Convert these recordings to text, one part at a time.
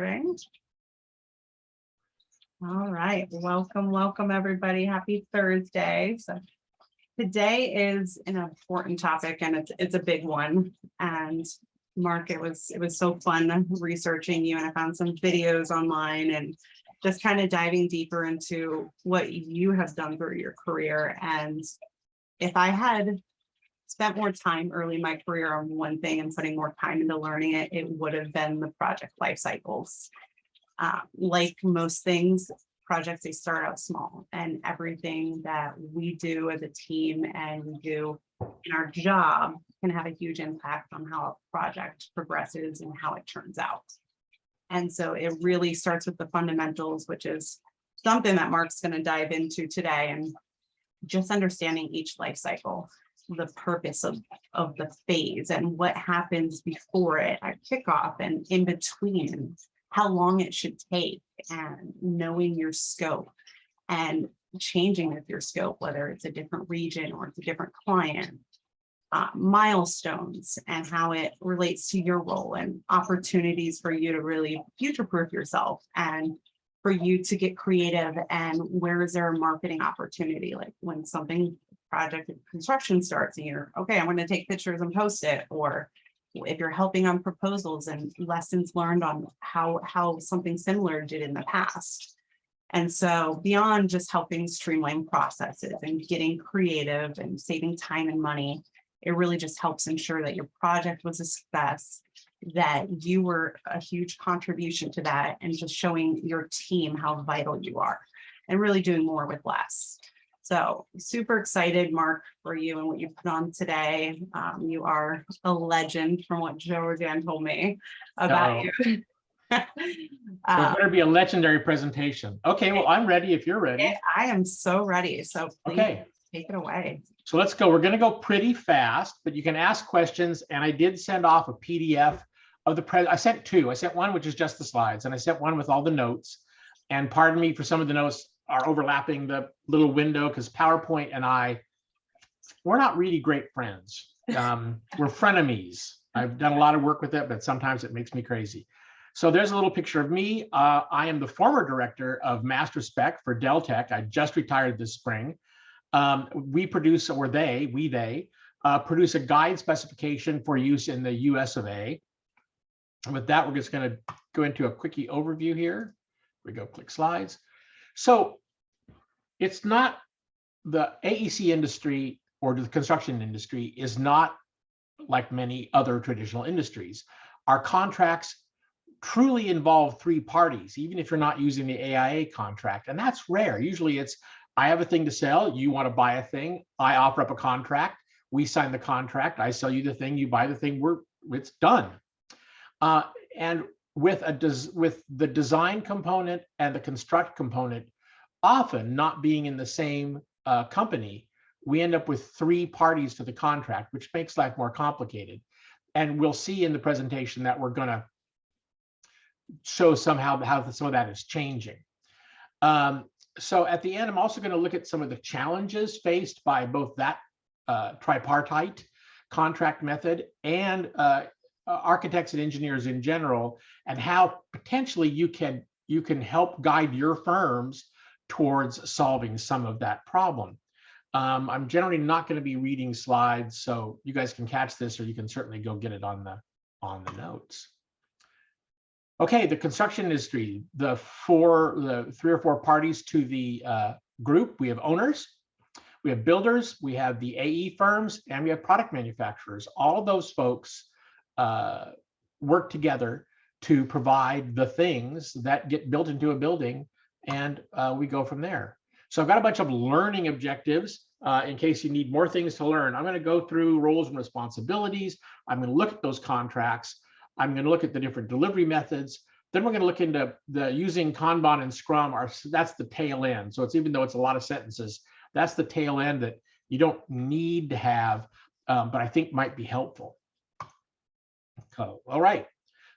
Perfect. All right, welcome everybody. Happy Thursday. So today is an important topic and it's a big one. And Mark, it was so fun researching you, and I found some videos online and just kind of diving deeper into what you have done through your career. And if I had spent more time early in my career on one thing and putting more time into learning it, it would have been the project life cycles. Like most things, projects, they start out small, and everything that we do as a team and we do in our job can have a huge impact on how a project progresses and how it turns out. And so it really starts with the fundamentals, which is something that Mark's going to dive into today, and just understanding each life cycle, the purpose of the phase and what happens before it at kickoff and in between, how long it should take, and knowing your scope and changing with your scope, whether it's a different region or it's a different client, milestones and how it relates to your role, and opportunities for you to really future-proof yourself and for you to get creative. And where is there a marketing opportunity? Like when something project construction starts and you're, okay, I'm going to take pictures and post it, or if you're helping on proposals and lessons learned on how something similar did in the past. And so beyond just helping streamline processes and getting creative and saving time and money, it really just helps ensure that your project was a success, that you were a huge contribution to that, and just showing your team how vital you are and really doing more with less. So super excited, Mark, for you and what you put on today. You are a legend from what Joanne told me about you. It better be a legendary presentation. Okay, well, I'm ready if you're ready. I am so ready. So please take it away. So let's go. We're going to go pretty fast, but you can ask questions. And I did send off a PDF of the I sent two. I sent one, which is just the slides, and I sent one with all the notes. And pardon me for some of the notes are overlapping the little window, because PowerPoint and we're not really great friends. We're frenemies. I've done a lot of work with it, but sometimes it makes me crazy. So there's a little picture of me. I am the former director of Master Spec for Dell Tech. I just retired this spring. We produce, or they produce a guide specification for use in the US of A. And with that, we're just going to go into a quickie overview here. We go, click slides. So it's not, the AEC industry or the construction industry is not like many other traditional industries. Our contracts truly involve three parties, even if you're not using the AIA contract. And that's rare. Usually it's, I have a thing to sell, you want to buy a thing, I offer up a contract, we sign the contract, I sell you the thing, you buy the thing, it's done. And with the design component and the construct component often not being in the same company, we end up with three parties to the contract, which makes life more complicated. And we'll see in the presentation that we're going to show somehow how some of that is changing. So at the end, I'm also going to look at some of the challenges faced by both that tripartite contract method and architects and engineers in general, and how potentially you can help guide your firms towards solving some of that problem. I'm generally not going to be reading slides, so you guys can catch this, or you can certainly go get it on the notes. Okay, the construction industry, the three or four parties to the group. We have owners, we have builders, we have the AE firms, and we have product manufacturers. All of those folks work together to provide the things that get built into a building, and we go from there. So I've got a bunch of learning objectives in case you need more things to learn. I'm going to go through roles and responsibilities. I'm going to look at those contracts. I'm going to look at the different delivery methods. Then we're going to look into the using Kanban and Scrum. That's the tail end. So it's, even though it's a lot of sentences, that's the tail end that you don't need to have, but I think might be helpful. Oh, all right.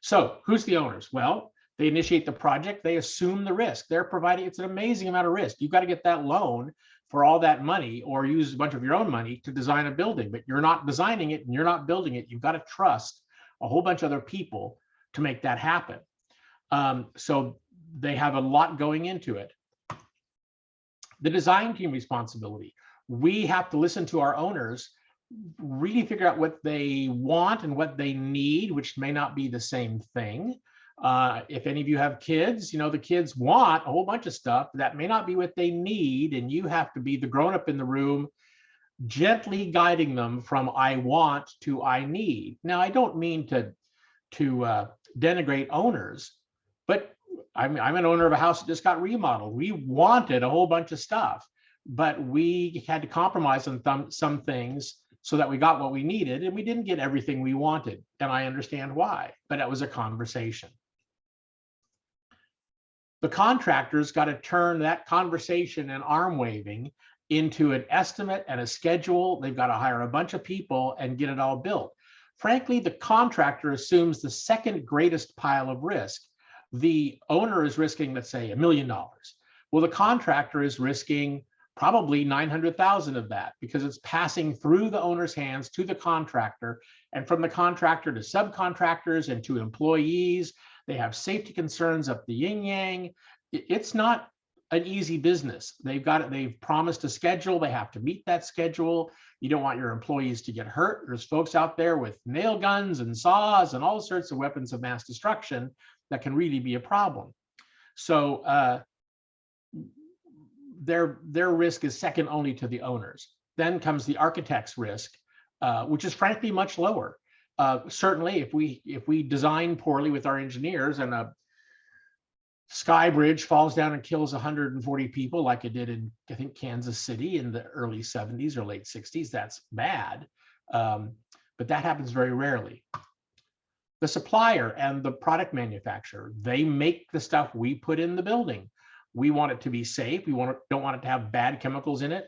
So who's the owners? Well, they initiate the project. They assume the risk. They're providing, it's an amazing amount of risk. You've got to get that loan for all that money, or use a bunch of your own money to design a building, but you're not designing it and you're not building it. You've got to trust a whole bunch of other people to make that happen. So they have a lot going into it. The design team responsibility. We have to listen to our owners, really figure out what they want and what they need, which may not be the same thing. If any of you have kids, the kids want a whole bunch of stuff that may not be what they need, and you have to be the grown-up in the room, gently guiding them from I want to I need. Now, I don't mean to denigrate owners, but I'm an owner of a house that just got remodeled. We wanted a whole bunch of stuff, but we had to compromise on some things so that we got what we needed, and we didn't get everything we wanted. And I understand why, but it was a conversation. The contractors got to turn that conversation and arm waving into an estimate and a schedule. They've got to hire a bunch of people and get it all built. Frankly, the contractor assumes the second greatest pile of risk. The owner is risking, let's say, $1 million. Well, the contractor is risking probably 900,000 of that, because it's passing through the owner's hands to the contractor, and from the contractor to subcontractors and to employees. They have safety concerns up the yin yang. It's not an easy business. They've promised a schedule. They have to meet that schedule. You don't want your employees to get hurt. There's folks out there with nail guns and saws and all sorts of weapons of mass destruction that can really be a problem. So their risk is second only to the owners. Then comes the architect's risk, which is frankly much lower. Certainly, if we design poorly with our engineers and a sky bridge falls down and kills 140 people, like it did in, I think, Kansas City in the early 70s or late 60s, that's bad. But that happens very rarely. The supplier and the product manufacturer, they make the stuff we put in the building. We want it to be safe. We don't want it to have bad chemicals in it.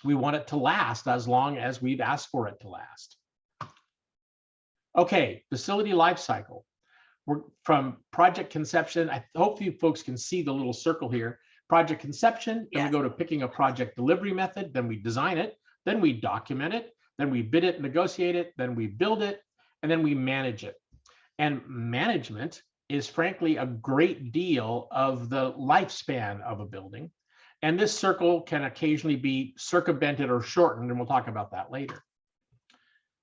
We want it to last as long as we've asked for it to last. Okay, facility life cycle. We're from project conception. I hope you folks can see the little circle here. Project conception, then we go to picking a project delivery method, then we design it, then we document it, then we bid it, negotiate it, then we build it, and then we manage it. And management is frankly a great deal of the lifespan of a building. And this circle can occasionally be circumvented or shortened, and we'll talk about that later.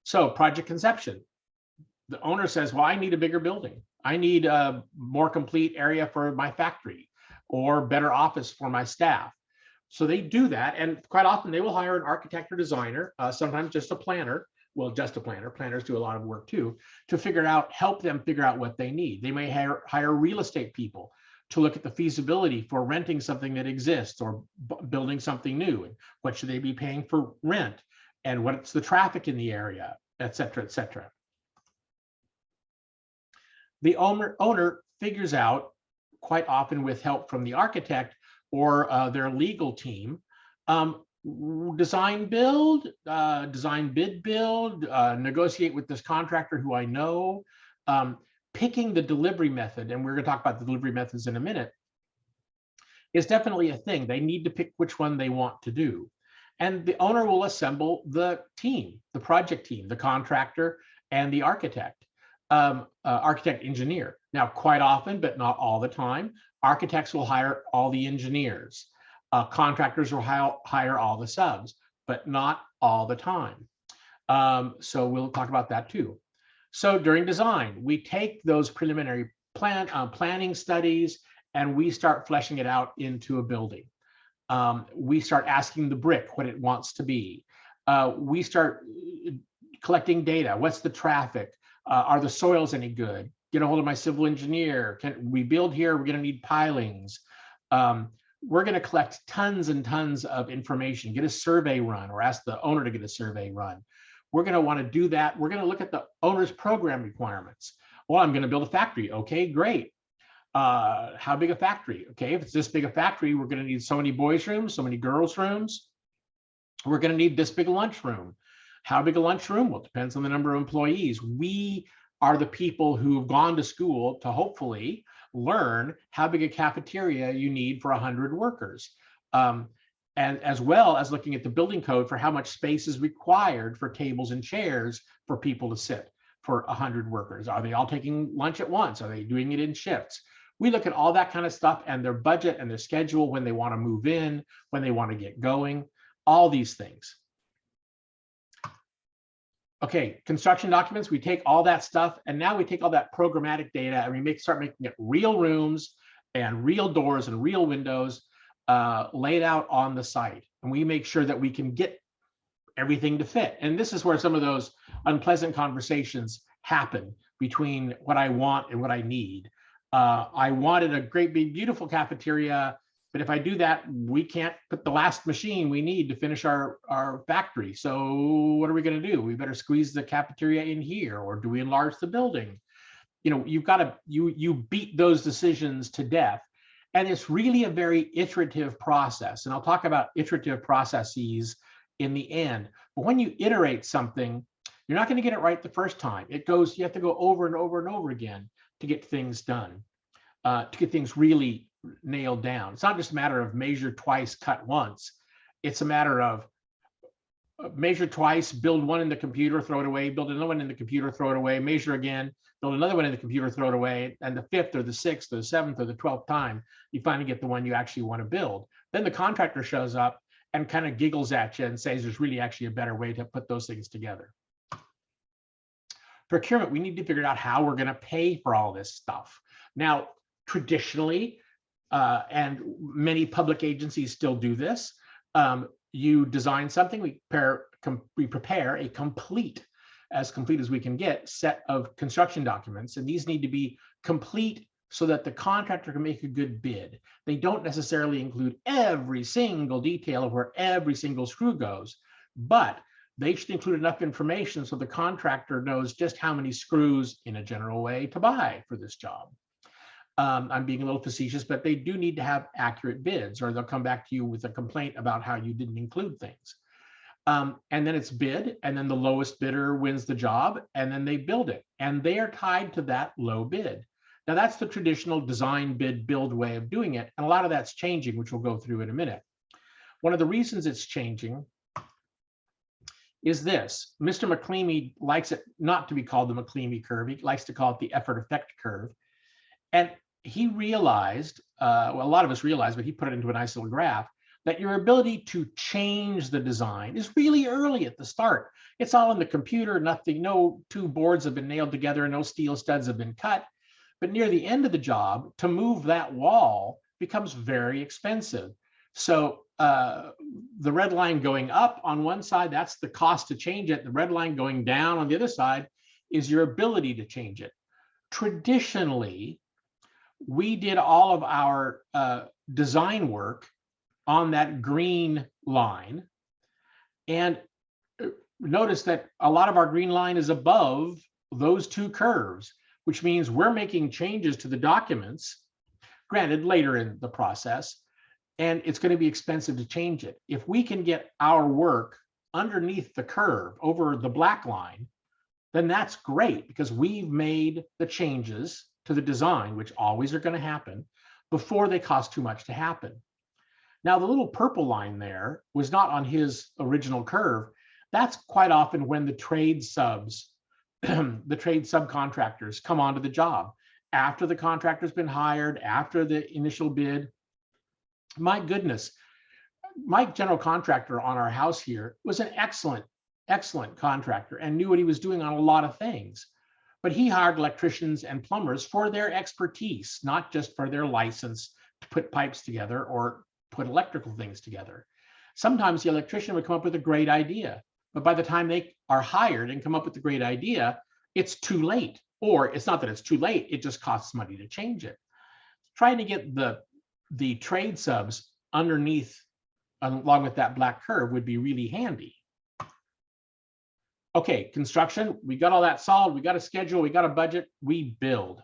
So project conception. The owner says, well, I need a bigger building. I need a more complete area for my factory or better office for my staff. So they do that. And quite often they will hire an architect or designer, sometimes just a planner. Well, just a planner. Planners do a lot of work too, to help them figure out what they need. They may hire real estate people to look at the feasibility for renting something that exists or building something new. And what should they be paying for rent? And what's the traffic in the area, et cetera, et cetera. The owner figures out, quite often with help from the architect or their legal team, design build, design bid build, negotiate with this contractor who I know, picking the delivery method, and we're going to talk about the delivery methods in a minute, is definitely a thing. They need to pick which one they want to do. And the owner will assemble the team, the project team, the contractor, and the architect. Architect engineer. Now, quite often, but not all the time, architects will hire all the engineers. Contractors will hire all the subs, but not all the time. So we'll talk about that too. So during design, we take those preliminary planning studies and we start fleshing it out into a building. We start asking the brick what it wants to be. We start collecting data. What's the traffic? Are the soils any good? Get a hold of my civil engineer. Can we build here? We're going to need pilings. We're going to collect tons and tons of information, get a survey run, or ask the owner to get a survey run. We're going to want to do that. We're going to look at the owner's program requirements. Well, I'm going to build a factory. Okay, great. How big a factory? Okay, if it's this big a factory, we're going to need so many boys' rooms, so many girls' rooms. We're going to need this big a lunchroom. How big a lunchroom? Well, it depends on the number of employees. We are the people who've gone to school to hopefully learn how big a cafeteria you need for 100 workers. And as well as looking at the building code for how much space is required for tables and chairs for people to sit. for 100 workers? Are they all taking lunch at once? Are they doing it in shifts? We look at all that kind of stuff and their budget and their schedule, when they want to move in, when they want to get going, all these things. Okay, construction documents, we take all that stuff and now we take all that programmatic data and we start making it real rooms and real doors and real windows laid out on the site. And we make sure that we can get everything to fit. And this is where some of those unpleasant conversations happen between what I want and what I need. I wanted a great big beautiful cafeteria, but if I do that, we can't put the last machine we need to finish our factory. So what are we going to do? We better squeeze the cafeteria in here, or do we enlarge the building? You know, you've got to, you beat those decisions to death. And it's really a very iterative process. And I'll talk about iterative processes in the end. But when you iterate something, you're not going to get it right the first time. It goes, you have to go over and over and over again to get things done, to get things really nailed down. It's not just a matter of measure twice, cut once. It's a matter of measure twice, build one in the computer, throw it away, build another one in the computer, throw it away, measure again, build another one in the computer, throw it away, and the 5th or the 6th or the 7th or the 12th time, you finally get the one you actually want to build. Then the contractor shows up and kind of giggles at you and says there's really actually a better way to put those things together. Procurement, we need to figure out how we're going to pay for all this stuff. Now, traditionally, and many public agencies still do this, you design something, we prepare a complete as we can get set of construction documents, and these need to be complete so that the contractor can make a good bid. They don't necessarily include every single detail of where every single screw goes, but they should include enough information so the contractor knows just how many screws in a general way to buy for this job. I'm being a little facetious, but they do need to have accurate bids, or they'll come back to you with a complaint about how you didn't include things. And then it's bid, and then the lowest bidder wins the job, and then they build it, and they are tied to that low bid. Now that's the traditional design, bid, build way of doing it, and a lot of that's changing, which we'll go through in a minute. One of the reasons it's changing is this. Mr. McCleamy likes it not to be called the McCleamy curve. He likes to call it the effort effect curve. And he realized, well, a lot of us realized, but he put it into a nice little graph, that your ability to change the design is really early at the start. It's all in the computer, nothing, no two boards have been nailed together, no steel studs have been cut. But near the end of the job, to move that wall becomes very expensive. So the red line going up on one side, that's the cost to change it. The red line going down on the other side is your ability to change it. Traditionally, we did all of our design work on that green line. And notice that a lot of our green line is above those two curves, which means we're making changes to the documents, granted later in the process, and it's going to be expensive to change it. If we can get our work underneath the curve over the black line, then that's great, because we've made the changes to the design, which always are going to happen, before they cost too much to happen. Now, the little purple line there was not on his original curve. That's quite often when the trade subs, the trade subcontractors come onto the job. After the contractor's been hired, after the initial bid. My goodness, my general contractor on our house here was an excellent contractor and knew what he was doing on a lot of things. But he hired electricians and plumbers for their expertise, not just for their license to put pipes together or put electrical things together. Sometimes the electrician would come up with a great idea, but by the time they are hired and come up with the great idea, it's too late. Or it's not that it's too late, it just costs money to change it. Trying to get the trade subs underneath along with that black curve would be really handy. Okay, construction, we got all that solved, we got a schedule, we got a budget, we build.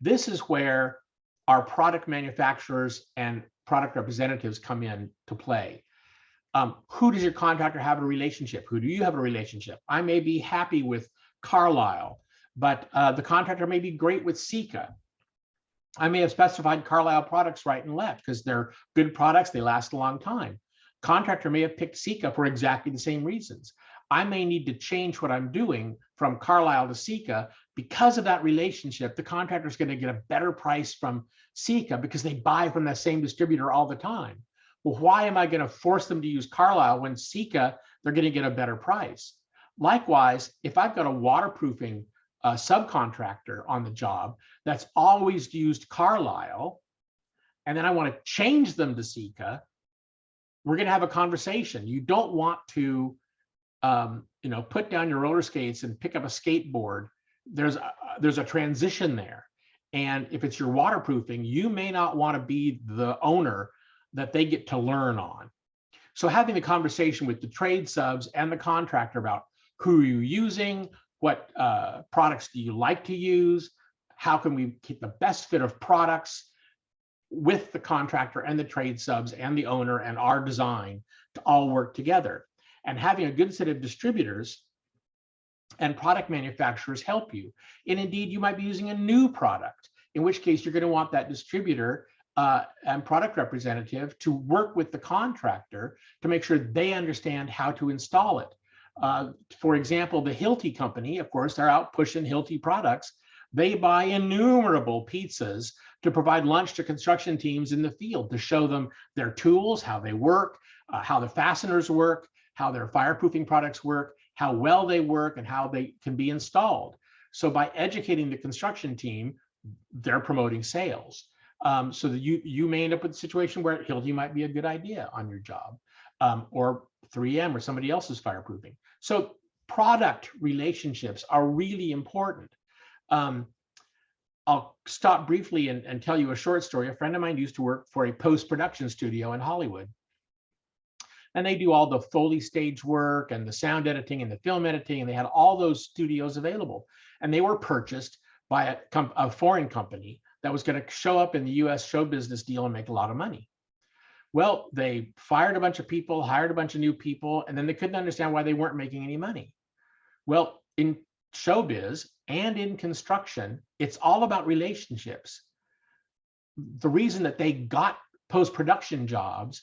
This is where our product manufacturers and product representatives come in to play. Who does your contractor have a relationship? Who do you have a relationship? I may be happy with Carlisle, but the contractor may be great with Sika. I may have specified Carlisle products right and left because they're good products, they last a long time. Contractor may have picked Sika for exactly the same reasons. I may need to change what I'm doing from Carlisle to Sika. Because of that relationship, the contractor is going to get a better price from Sika because they buy from that same distributor all the time. Well, why am I going to force them to use Carlisle when Sika, they're going to get a better price? Likewise, if I've got a waterproofing subcontractor on the job that's always used Carlisle, and then I want to change them to Sika, we're going to have a conversation. You don't want to put down your roller skates and pick up a skateboard. There's a transition there. And if it's your waterproofing, you may not want to be the owner that they get to learn on. So having the conversation with the trade subs and the contractor about who are you using, what products do you like to use, how can we keep the best fit of products with the contractor and the trade subs and the owner and our design to all work together. And having a good set of distributors and product manufacturers help you. And indeed, you might be using a new product, in which case you're going to want that distributor and product representative to work with the contractor to make sure they understand how to install it. For example, the Hilti company, of course, they're out pushing Hilti products. They buy innumerable pizzas to provide lunch to construction teams in the field to show them their tools, how they work, how the fasteners work, how their fireproofing products work, how well they work, and how they can be installed. So by educating the construction team, they're promoting sales. So that you may end up with a situation where Hilti might be a good idea on your job, or 3M or somebody else's fireproofing. So product relationships are really important. I'll stop briefly and tell you a short story. A friend of mine used to work for a post-production studio in Hollywood. And they do all the Foley stage work and the sound editing and the film editing, and they had all those studios available. And they were purchased by a foreign company that was going to show up in the US show business deal and make a lot of money. Well, they fired a bunch of people, hired a bunch of new people, and then they couldn't understand why they weren't making any money. Well, in showbiz and in construction, it's all about relationships. The reason that they got post-production jobs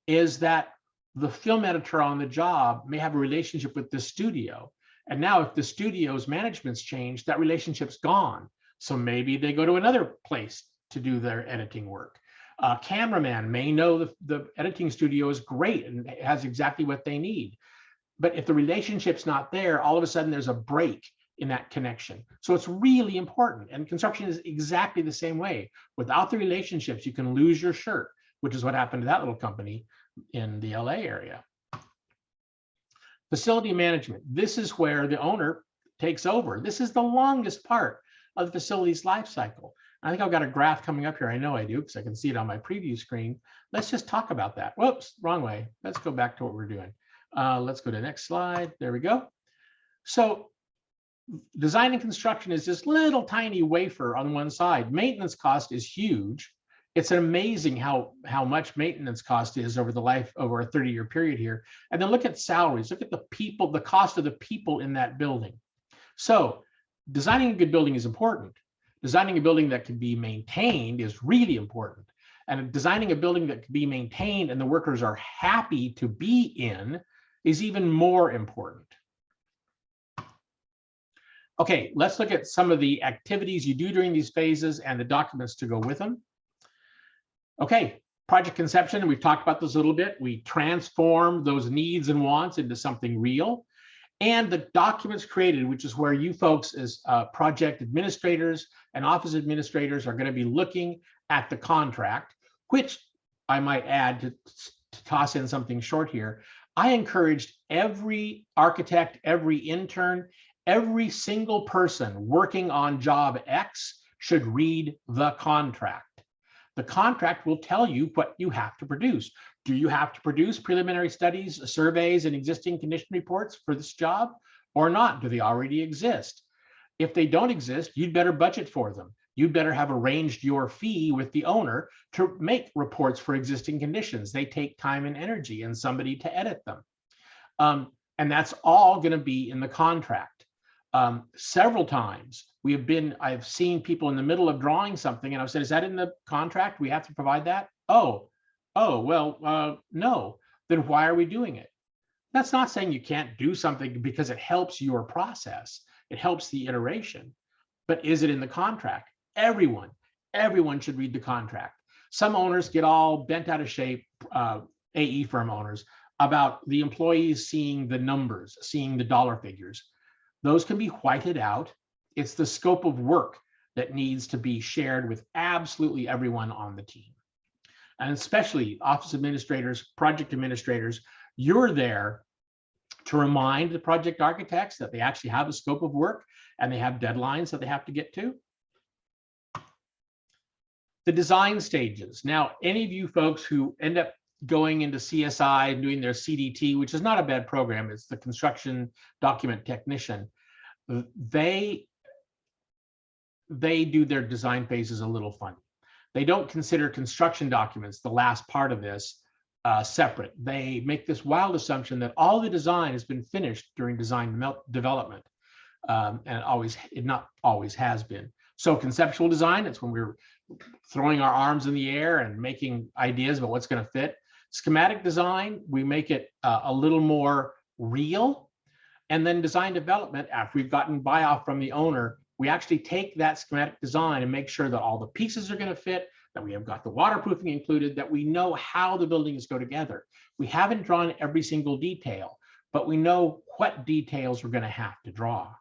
is that the film editor on the job may have a relationship with the studio. And now if the studio's management's changed, that relationship's gone. So maybe they go to another place to do their editing work. A cameraman may know the editing studio is great and has exactly what they need. But if the relationship's not there, all of a sudden there's a break in that connection. So it's really important. And construction is exactly the same way. Without the relationships, you can lose your shirt, which is what happened to that little company in the LA area. Facility management. This is where the owner takes over. This is the longest part of the facility's life cycle. I think I've got a graph coming up here. I know I do because I can see it on my preview screen. Let's just talk about that. Whoops, wrong way. Let's go back to what we're doing. Let's go to the next slide. There we go. So design and construction is this little tiny wafer on one side. Maintenance cost is huge. It's amazing how much maintenance cost is over a 30-year period here. And then look at salaries. Look at the people, the cost of the people in that building. So designing a good building is important. Designing a building that can be maintained is really important. And designing a building that can be maintained and the workers are happy to be in is even more important. Okay, let's look at some of the activities you do during these phases and the documents to go with them. Okay, project conception, we've talked about this a little bit. We transform those needs and wants into something real. And the documents created, which is where you folks as project administrators and office administrators are going to be looking at the contract, which I might add to toss in something short here. I encouraged every architect, every intern, every single person working on job X should read the contract. The contract will tell you what you have to produce. Do you have to produce preliminary studies, surveys, and existing condition reports for this job or not? Do they already exist? If they don't exist, you'd better budget for them. You'd better have arranged your fee with the owner to make reports for existing conditions. They take time and energy and somebody to edit them. And that's all going to be in the contract. Several times I've seen people in the middle of drawing something and I've said, is that in the contract? We have to provide that? Oh, well, no. Then why are we doing it? That's not saying you can't do something because it helps your process. It helps the iteration. But is it in the contract? Everyone should read the contract. Some owners get all bent out of shape, AE firm owners, about the employees seeing the numbers, seeing the dollar figures. Those can be whited out. It's the scope of work that needs to be shared with absolutely everyone on the team. And especially office administrators, project administrators, you're there to remind the project architects that they actually have a scope of work and they have deadlines that they have to get to. The design stages. Now, any of you folks who end up going into CSI and doing their CDT, which is not a bad program, it's the construction document technician, they do their design phases a little funny. They don't consider construction documents, the last part of this, separate. They make this wild assumption that all the design has been finished during design development, and it not always has been. So conceptual design, it's when we're throwing our arms in the air and making ideas about what's going to fit. Schematic design, we make it a little more real. And then design development, after we've gotten buy-off from the owner, we actually take that schematic design and make sure that all the pieces are going to fit, that we have got the waterproofing included, that we know how the buildings go together. We haven't drawn every single detail, but we know what details we're going to have to draw.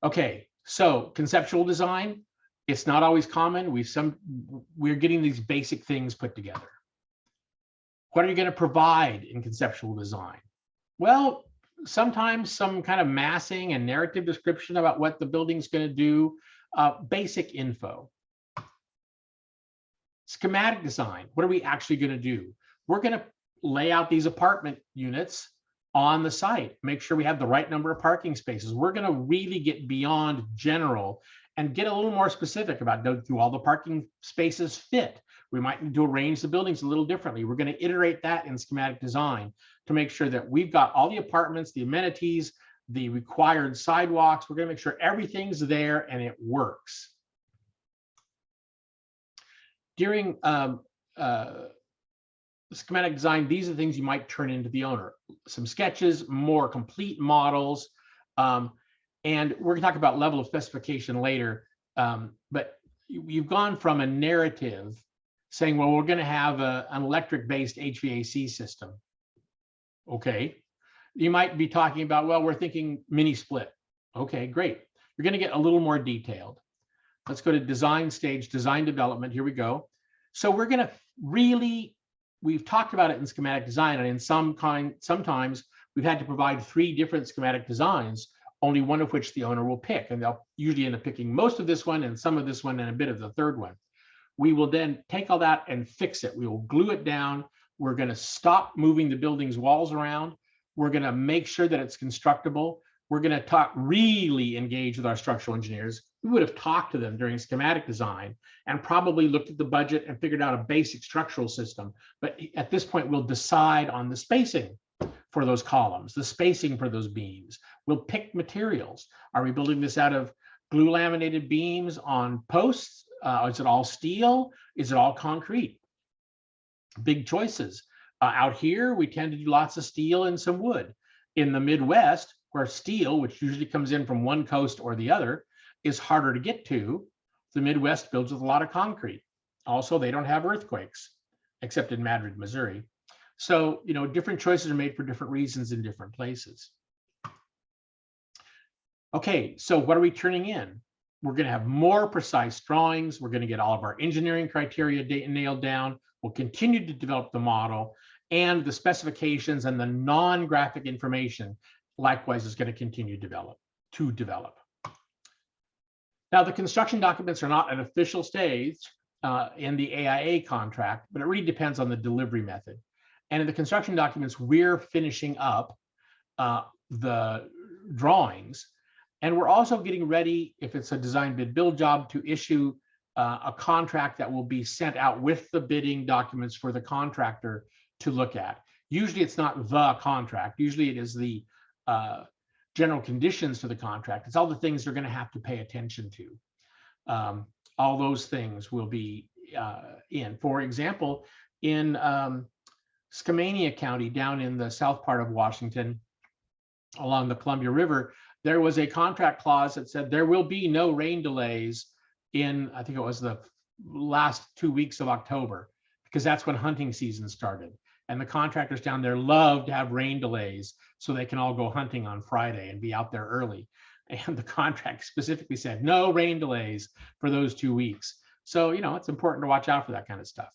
Okay, so conceptual design, it's not always common. We're getting these basic things put together. What are you going to provide in conceptual design? Well, sometimes some kind of massing and narrative description about what the building's going to do, basic info. Schematic design, what are we actually going to do? We're going to lay out these apartment units on the site, make sure we have the right number of parking spaces. We're going to really get beyond general and get a little more specific about, do all the parking spaces fit? We might need to arrange the buildings a little differently. We're going to iterate that in schematic design to make sure that we've got all the apartments, the amenities, the required sidewalks. We're going to make sure everything's there and it works. During schematic design, these are the things you might turn into the owner. Some sketches, more complete models, and we're going to talk about level of specification later. But you've gone from a narrative saying, well, we're going to have an electric-based HVAC system. Okay. You might be talking about, well, we're thinking mini split. Okay, great. You're going to get a little more detailed. Let's go to design stage, design development. Here we go. So we're going to really, we've talked about it in schematic design, and in sometimes we've had to provide 3 different schematic designs, only one of which the owner will pick. And they'll usually end up picking most of this one and some of this one and a bit of the third one. We will then take all that and fix it. We will glue it down. We're going to stop moving the building's walls around. We're going to make sure that it's constructible. We're going to really engage with our structural engineers. We would have talked to them during schematic design and probably looked at the budget and figured out a basic structural system. But at this point, we'll decide on the spacing for those columns, the spacing for those beams. We'll pick materials. Are we building this out of glue laminated beams on posts? Is it all steel? Is it all concrete? Big choices. Out here, we tend to do lots of steel and some wood. In the Midwest, where steel, which usually comes in from one coast or the other, is harder to get to, the Midwest builds with a lot of concrete. Also, they don't have earthquakes, except in Madrid, Missouri. So, different choices are made for different reasons in different places. Okay, so what are we turning in? We're going to have more precise drawings. We're going to get all of our engineering criteria nailed down. We'll continue to develop the model, and the specifications and the non-graphic information likewise is going to continue to develop. Now, the construction documents are not an official stage in the AIA contract, but it really depends on the delivery method. And in the construction documents, we're finishing up the drawings. And we're also getting ready, if it's a design bid build job, to issue a contract that will be sent out with the bidding documents for the contractor to look at. Usually it's not the contract. Usually it is the general conditions to the contract. It's all the things they're going to have to pay attention to. All those things will be in. For example, in Skamania County down in the south part of Washington along the Columbia River, there was a contract clause that said there will be no rain delays in, I think it was the last 2 weeks of October, because that's when hunting season started. And the contractors down there love to have rain delays so they can all go hunting on Friday and be out there early. And the contract specifically said no rain delays for those 2 weeks. So, it's important to watch out for that kind of stuff.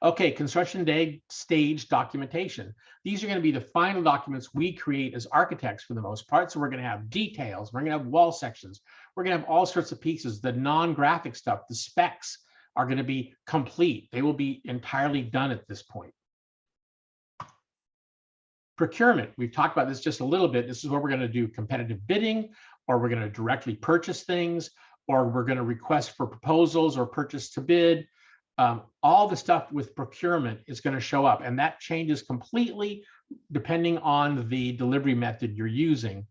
Okay, construction day stage documentation. These are going to be the final documents we create as architects for the most part. So we're going to have details, we're going to have wall sections, we're going to have all sorts of pieces. The non-graphic stuff, the specs are going to be complete. They will be entirely done at this point. Procurement, we've talked about this just a little bit. This is where we're going to do competitive bidding, or we're going to directly purchase things, or we're going to request for proposals or purchase to bid. All the stuff with procurement is going to show up, and that changes completely depending on the delivery method you're using.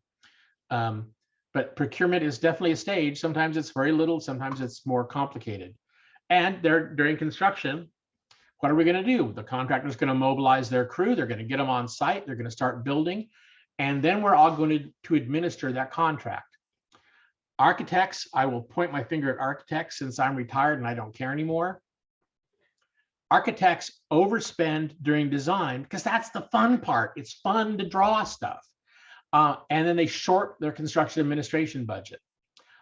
But procurement is definitely a stage. Sometimes it's very little, sometimes it's more complicated. And during construction, what are we going to do? The contractor is going to mobilize their crew. They're going to get them on site. They're going to start building. And then we're all going to administer that contract. Architects, I will point my finger at architects since I'm retired and I don't care anymore. Architects overspend during design because that's the fun part. It's fun to draw stuff. And then they short their construction administration budget.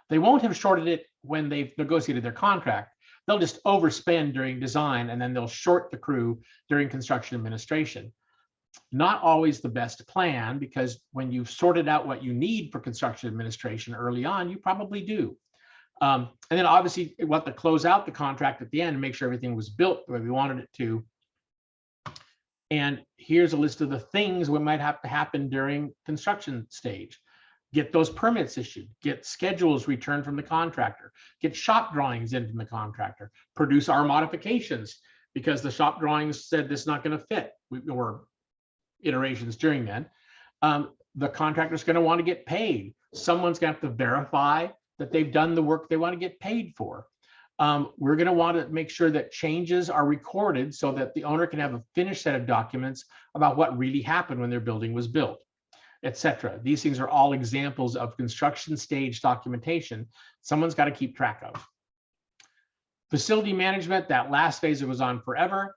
They won't have shorted it when they've negotiated their contract. They'll just overspend during design, and then they'll short the crew during construction administration. Not always the best plan, because when you've sorted out what you need for construction administration early on, you probably do. And then obviously we want to close out the contract at the end and make sure everything was built the way we wanted it to. And here's a list of the things that might have to happen during construction stage. Get those permits issued, get schedules returned from the contractor, get shop drawings in from the contractor, produce our modifications because the shop drawings said this is not going to fit. Or iterations during then. The contractor's going to want to get paid. Someone's going to have to verify that they've done the work they want to get paid for. We're going to want to make sure that changes are recorded so that the owner can have a finished set of documents about what really happened when their building was built, etc. These things are all examples of construction stage documentation someone's got to keep track of. Facility management, that last phase that goes on forever.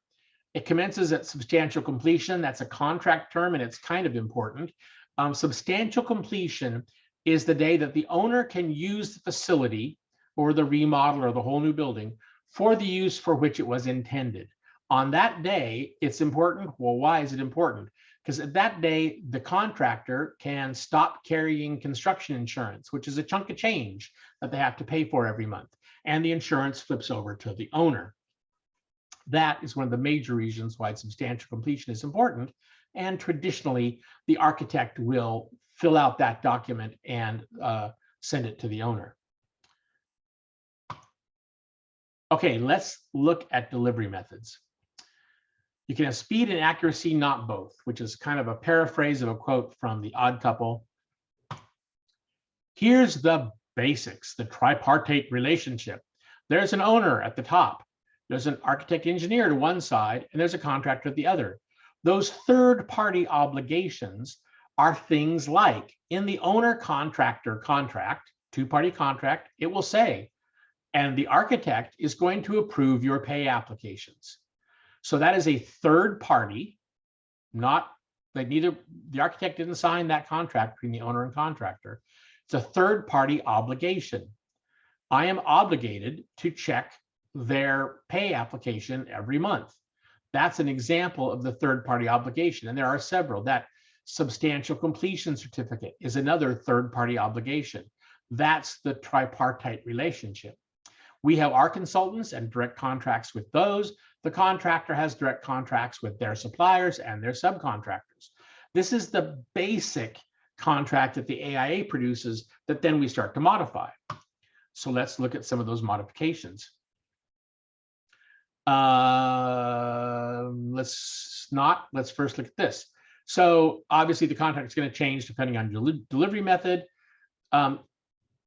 It commences at substantial completion. That's a contract term, and it's kind of important. Substantial completion is the day that the owner can use the facility or the remodel or the whole new building for the use for which it was intended. On that day, it's important. Well, why is it important? Because at that day, the contractor can stop carrying construction insurance, which is a chunk of change that they have to pay for every month. And the insurance flips over to the owner. That is one of the major reasons why substantial completion is important. And traditionally, the architect will fill out that document and send it to the owner. Okay, let's look at delivery methods. You can have speed and accuracy, not both, which is kind of a paraphrase of a quote from The Odd Couple. Here's the basics, the tripartite relationship. There's an owner at the top. There's an architect engineer to one side, and there's a contractor at the other. Those third-party obligations are things like in the owner-contractor contract, two-party contract, it will say, and the architect is going to approve your pay applications. So that is a third party, not like neither the architect didn't sign that contract between the owner and contractor. It's a third party obligation. I am obligated to check their pay application every month. That's an example of the third party obligation. And there are several. That substantial completion certificate is another third party obligation. That's the tripartite relationship. We have our consultants and direct contracts with those. The contractor has direct contracts with their suppliers and their subcontractors. This is the basic contract that the AIA produces that then we start to modify. So let's look at some of those modifications. Let's first look at this. So obviously the contract is going to change depending on your delivery method.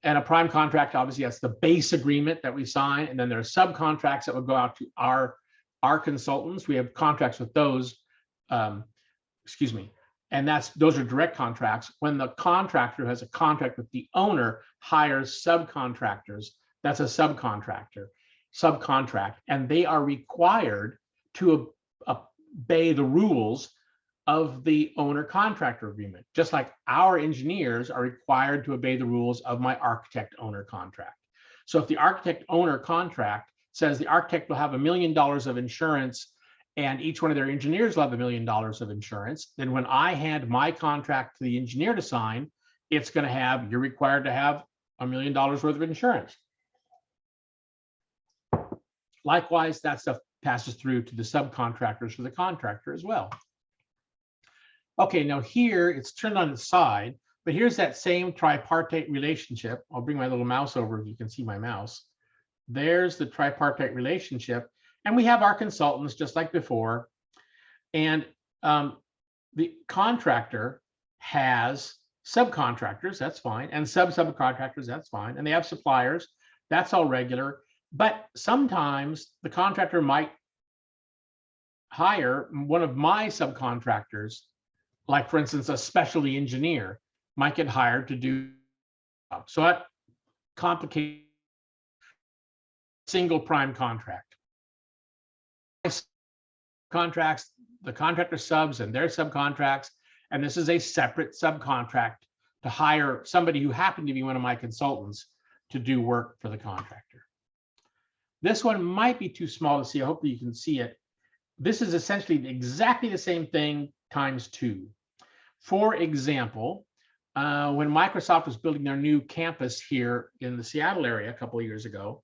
And a prime contract, obviously, that's the base agreement that we sign. And then there are subcontracts that will go out to our our consultants, we have contracts with those, excuse me, and those are direct contracts. When the contractor has a contract with the owner, hires subcontractors, that's a subcontract, and they are required to obey the rules of the owner contractor agreement, just like our engineers are required to obey the rules of my architect owner contract. So if the architect owner contract says the architect will have $1 million of insurance and each one of their engineers will have $1 million of insurance, then when I hand my contract to the engineer to sign, it's going to have, you're required to have $1 million worth of insurance. Likewise, that stuff passes through to the subcontractors for the contractor as well. Okay, now here it's turned on its side, but here's that same tripartite relationship. I'll bring my little mouse over if you can see my mouse. There's the tripartite relationship. And we have our consultants just like before. And the contractor has subcontractors, that's fine, and subcontractors, that's fine. And they have suppliers, that's all regular. But sometimes the contractor might hire one of my subcontractors, like for instance, a specialty engineer might get hired to do. So that complicates single prime contract. Contracts, the contractor subs and their subcontracts, and this is a separate subcontract to hire somebody who happened to be one of my consultants to do work for the contractor. This one might be too small to see. Hopefully you can see it. This is essentially exactly the same thing times 2. For example, when Microsoft was building their new campus here in the Seattle area a couple of years ago,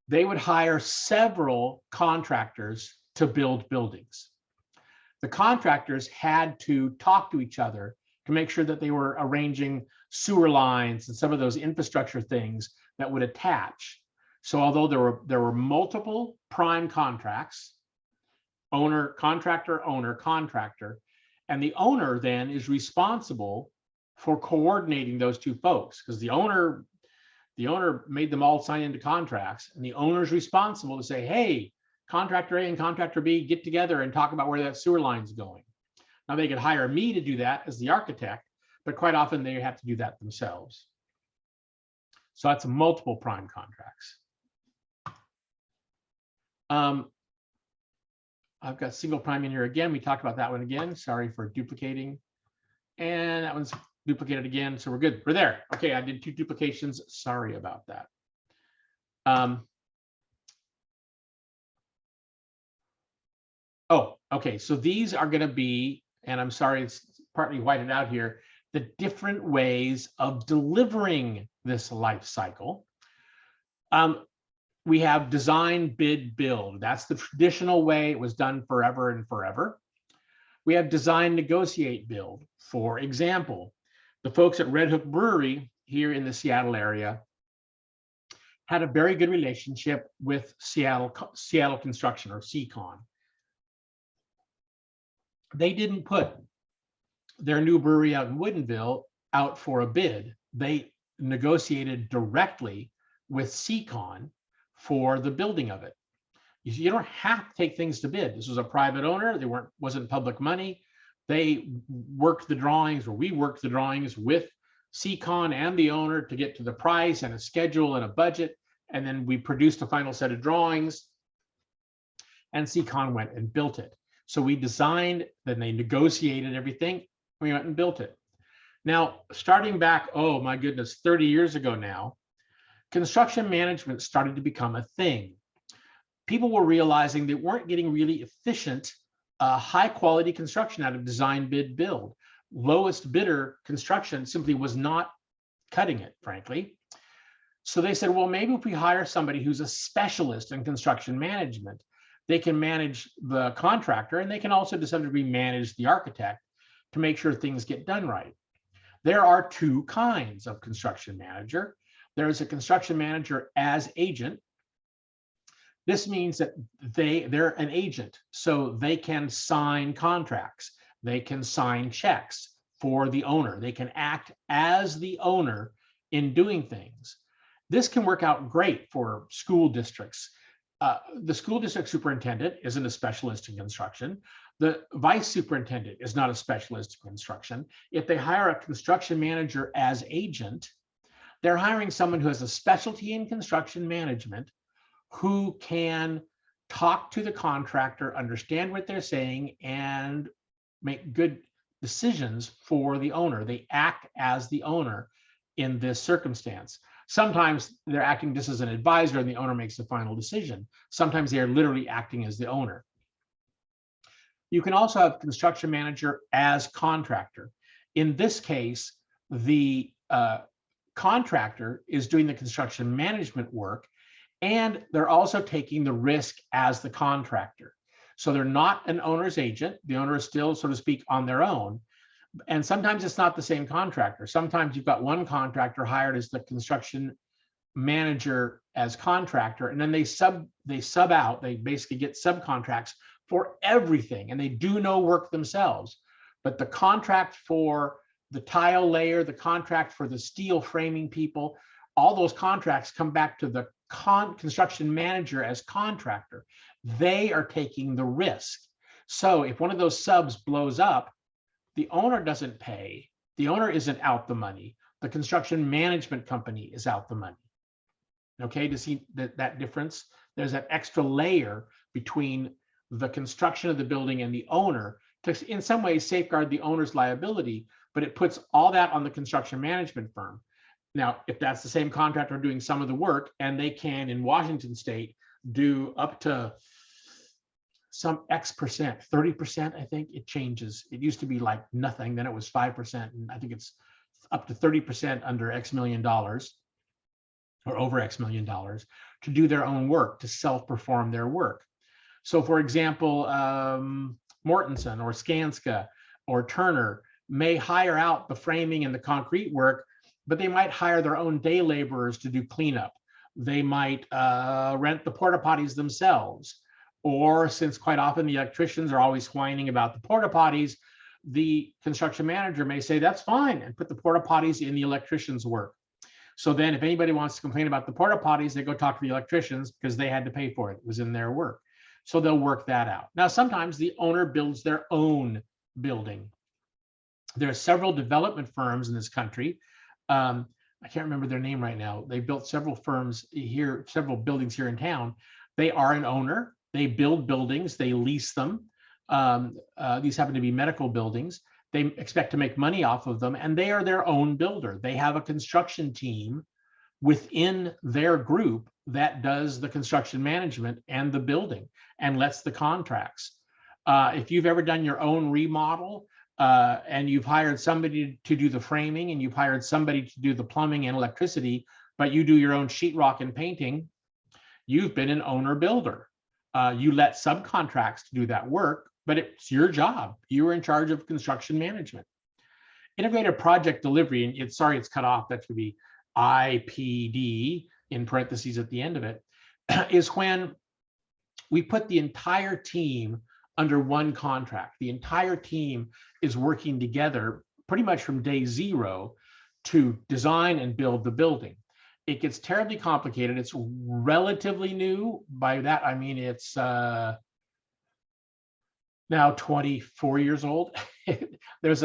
they would hire several contractors to build buildings. The contractors had to talk to each other to make sure that they were arranging sewer lines and some of those infrastructure things that would attach. So although there were multiple prime contracts, owner, contractor, and the owner then is responsible for coordinating those two folks, because the owner made them all sign into contracts, and the owner is responsible to say, hey, contractor A and contractor B, get together and talk about where that sewer line is going. Now they could hire me to do that as the architect, but quite often they have to do that themselves. So that's multiple prime contracts. I've got single prime in here again. We talked about that one again. Sorry for duplicating. And that one's duplicated again. So we're good. We're there. Okay, I did 2 duplications. Sorry about that. Oh, okay. So these are going to be, and I'm sorry, it's partly whited out here, the different ways of delivering this life cycle. We have design, bid, build. That's the traditional way it was done forever and forever. We have design, negotiate, build. For example, the folks at Red Hook Brewery here in the Seattle area had a very good relationship with Seattle Construction, or CCON. They didn't put their new brewery out in Woodinville out for a bid. They negotiated directly with CCON for the building of it. You don't have to take things to bid. This was a private owner. Wasn't public money. They worked the drawings, or we worked the drawings with CCON and the owner to get to the price and a schedule and a budget. And then we produced a final set of drawings, and CCON went and built it. So we designed, then they negotiated everything. We went and built it. Now, starting back, oh my goodness, 30 years ago now, construction management started to become a thing. People were realizing they weren't getting really efficient, high quality construction out of design, bid, build. Lowest bidder construction simply was not cutting it, frankly. So they said, well, maybe if we hire somebody who's a specialist in construction management, they can manage the contractor, and they can also to some degree manage the architect to make sure things get done right. There are 2 kinds of construction manager. There's a construction manager as agent. This means that they're an agent, so they can sign contracts. They can sign checks for the owner. They can act as the owner in doing things. This can work out great for school districts. The school district superintendent isn't a specialist in construction. The vice superintendent is not a specialist in construction. If they hire a construction manager as agent, they're hiring someone who has a specialty in construction management, who can talk to the contractor, understand what they're saying, and make good decisions for the owner. They act as the owner in this circumstance. Sometimes they're acting just as an advisor and the owner makes the final decision. Sometimes they are literally acting as the owner. You can also have construction manager as contractor. In this case, the contractor is doing the construction management work, and they're also taking the risk as the contractor. So they're not an owner's agent. The owner is still, so to speak, on their own. And sometimes it's not the same contractor. Sometimes you've got one contractor hired as the construction manager as contractor, and then they sub out, they basically get subcontracts for everything, and they do no work themselves. But the contract for the tile layer, the contract for the steel framing people, all those contracts come back to the construction manager as contractor. They are taking the risk. So if one of those subs blows up, the owner doesn't pay. The owner isn't out the money. The construction management company is out the money. Okay, to see that difference, there's that extra layer between the construction of the building and the owner to, in some ways, safeguard the owner's liability, but it puts all that on the construction management firm. Now, if that's the same contractor doing some of the work, and they can, in Washington state, do up to some X%, 30%, I think it changes. It used to be like nothing, then it was 5%, and I think it's up to 30% under X million dollars, or over X million dollars, to do their own work, to self-perform their work. So for example, Mortensen or Skanska or Turner may hire out the framing and the concrete work, but they might hire their own day laborers to do cleanup. They might rent the porta potties themselves. Or, since quite often the electricians are always whining about the porta potties, the construction manager may say, that's fine, and put the porta potties in the electrician's work. So then if anybody wants to complain about the porta potties, they go talk to the electricians because they had to pay for it. It was in their work. So they'll work that out. Now, sometimes the owner builds their own building. There are several development firms in this country. I can't remember their name right now. They built several firms here, several buildings here in town. They are an owner. They build buildings, they lease them. These happen to be medical buildings. They expect to make money off of them, and they are their own builder. They have a construction team within their group that does the construction management and the building and lets the contracts. If you've ever done your own remodel and you've hired somebody to do the framing and you've hired somebody to do the plumbing and electricity, but you do your own sheetrock and painting, you've been an owner builder. You let subcontracts to do that work, but it's your job. You are in charge of construction management. Integrated project delivery, and it's cut off. That should be IPD in parentheses at the end of it, is when we put the entire team under one contract. The entire team is working together pretty much from day zero to design and build the building. It gets terribly complicated. It's relatively new. By that, I mean it's now 24 years old. There's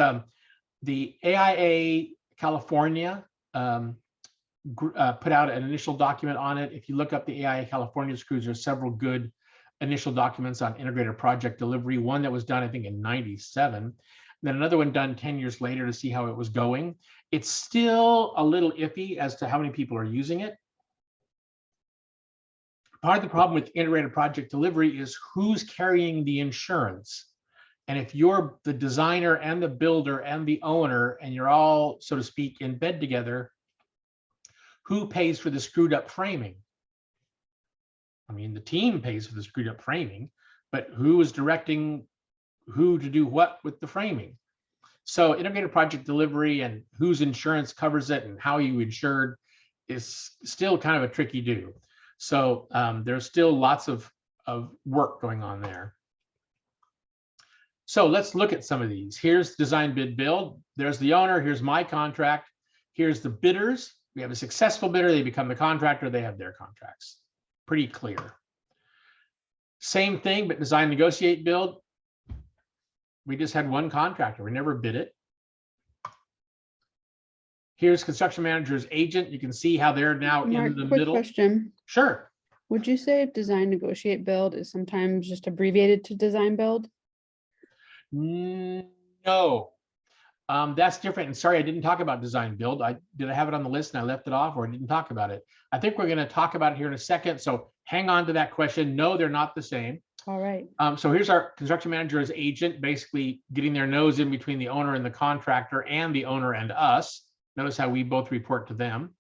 the AIA California put out an initial document on it. If you look up the AIA California's crews, there's several good initial documents on integrated project delivery. One that was done, I think, in '97. Then another one done 10 years later to see how it was going. It's still a little iffy as to how many people are using it. Part of the problem with integrated project delivery is who's carrying the insurance. And if you're the designer and the builder and the owner, and you're all, so to speak, in bed together, who pays for the screwed up framing? I mean, the team pays for the screwed up framing, but who is directing who to do what with the framing? So integrated project delivery and whose insurance covers it and how you insured is still kind of a tricky do. So there's still lots of work going on there. So let's look at some of these. Here's design, bid, build. There's the owner. Here's my contract. Here's the bidders. We have a successful bidder. They become the contractor. They have their contracts. Pretty clear. Same thing, but design, negotiate, build. We just had one contractor. We never bid it. Here's construction manager's agent. You can see how they're now Mark, in the quick middle. question. Sure. Would you say design, negotiate, build is sometimes just abbreviated to design, build? No. That's different. And sorry, I didn't talk about design build. Did I have it on the list and I left it off, or I didn't talk about it? I think we're going to talk about it here in a second. So hang on to that question. No, they're not the same. All right. So here's our construction manager as agent, basically getting their nose in between the owner and the contractor and the owner and us. Notice how we both report to them.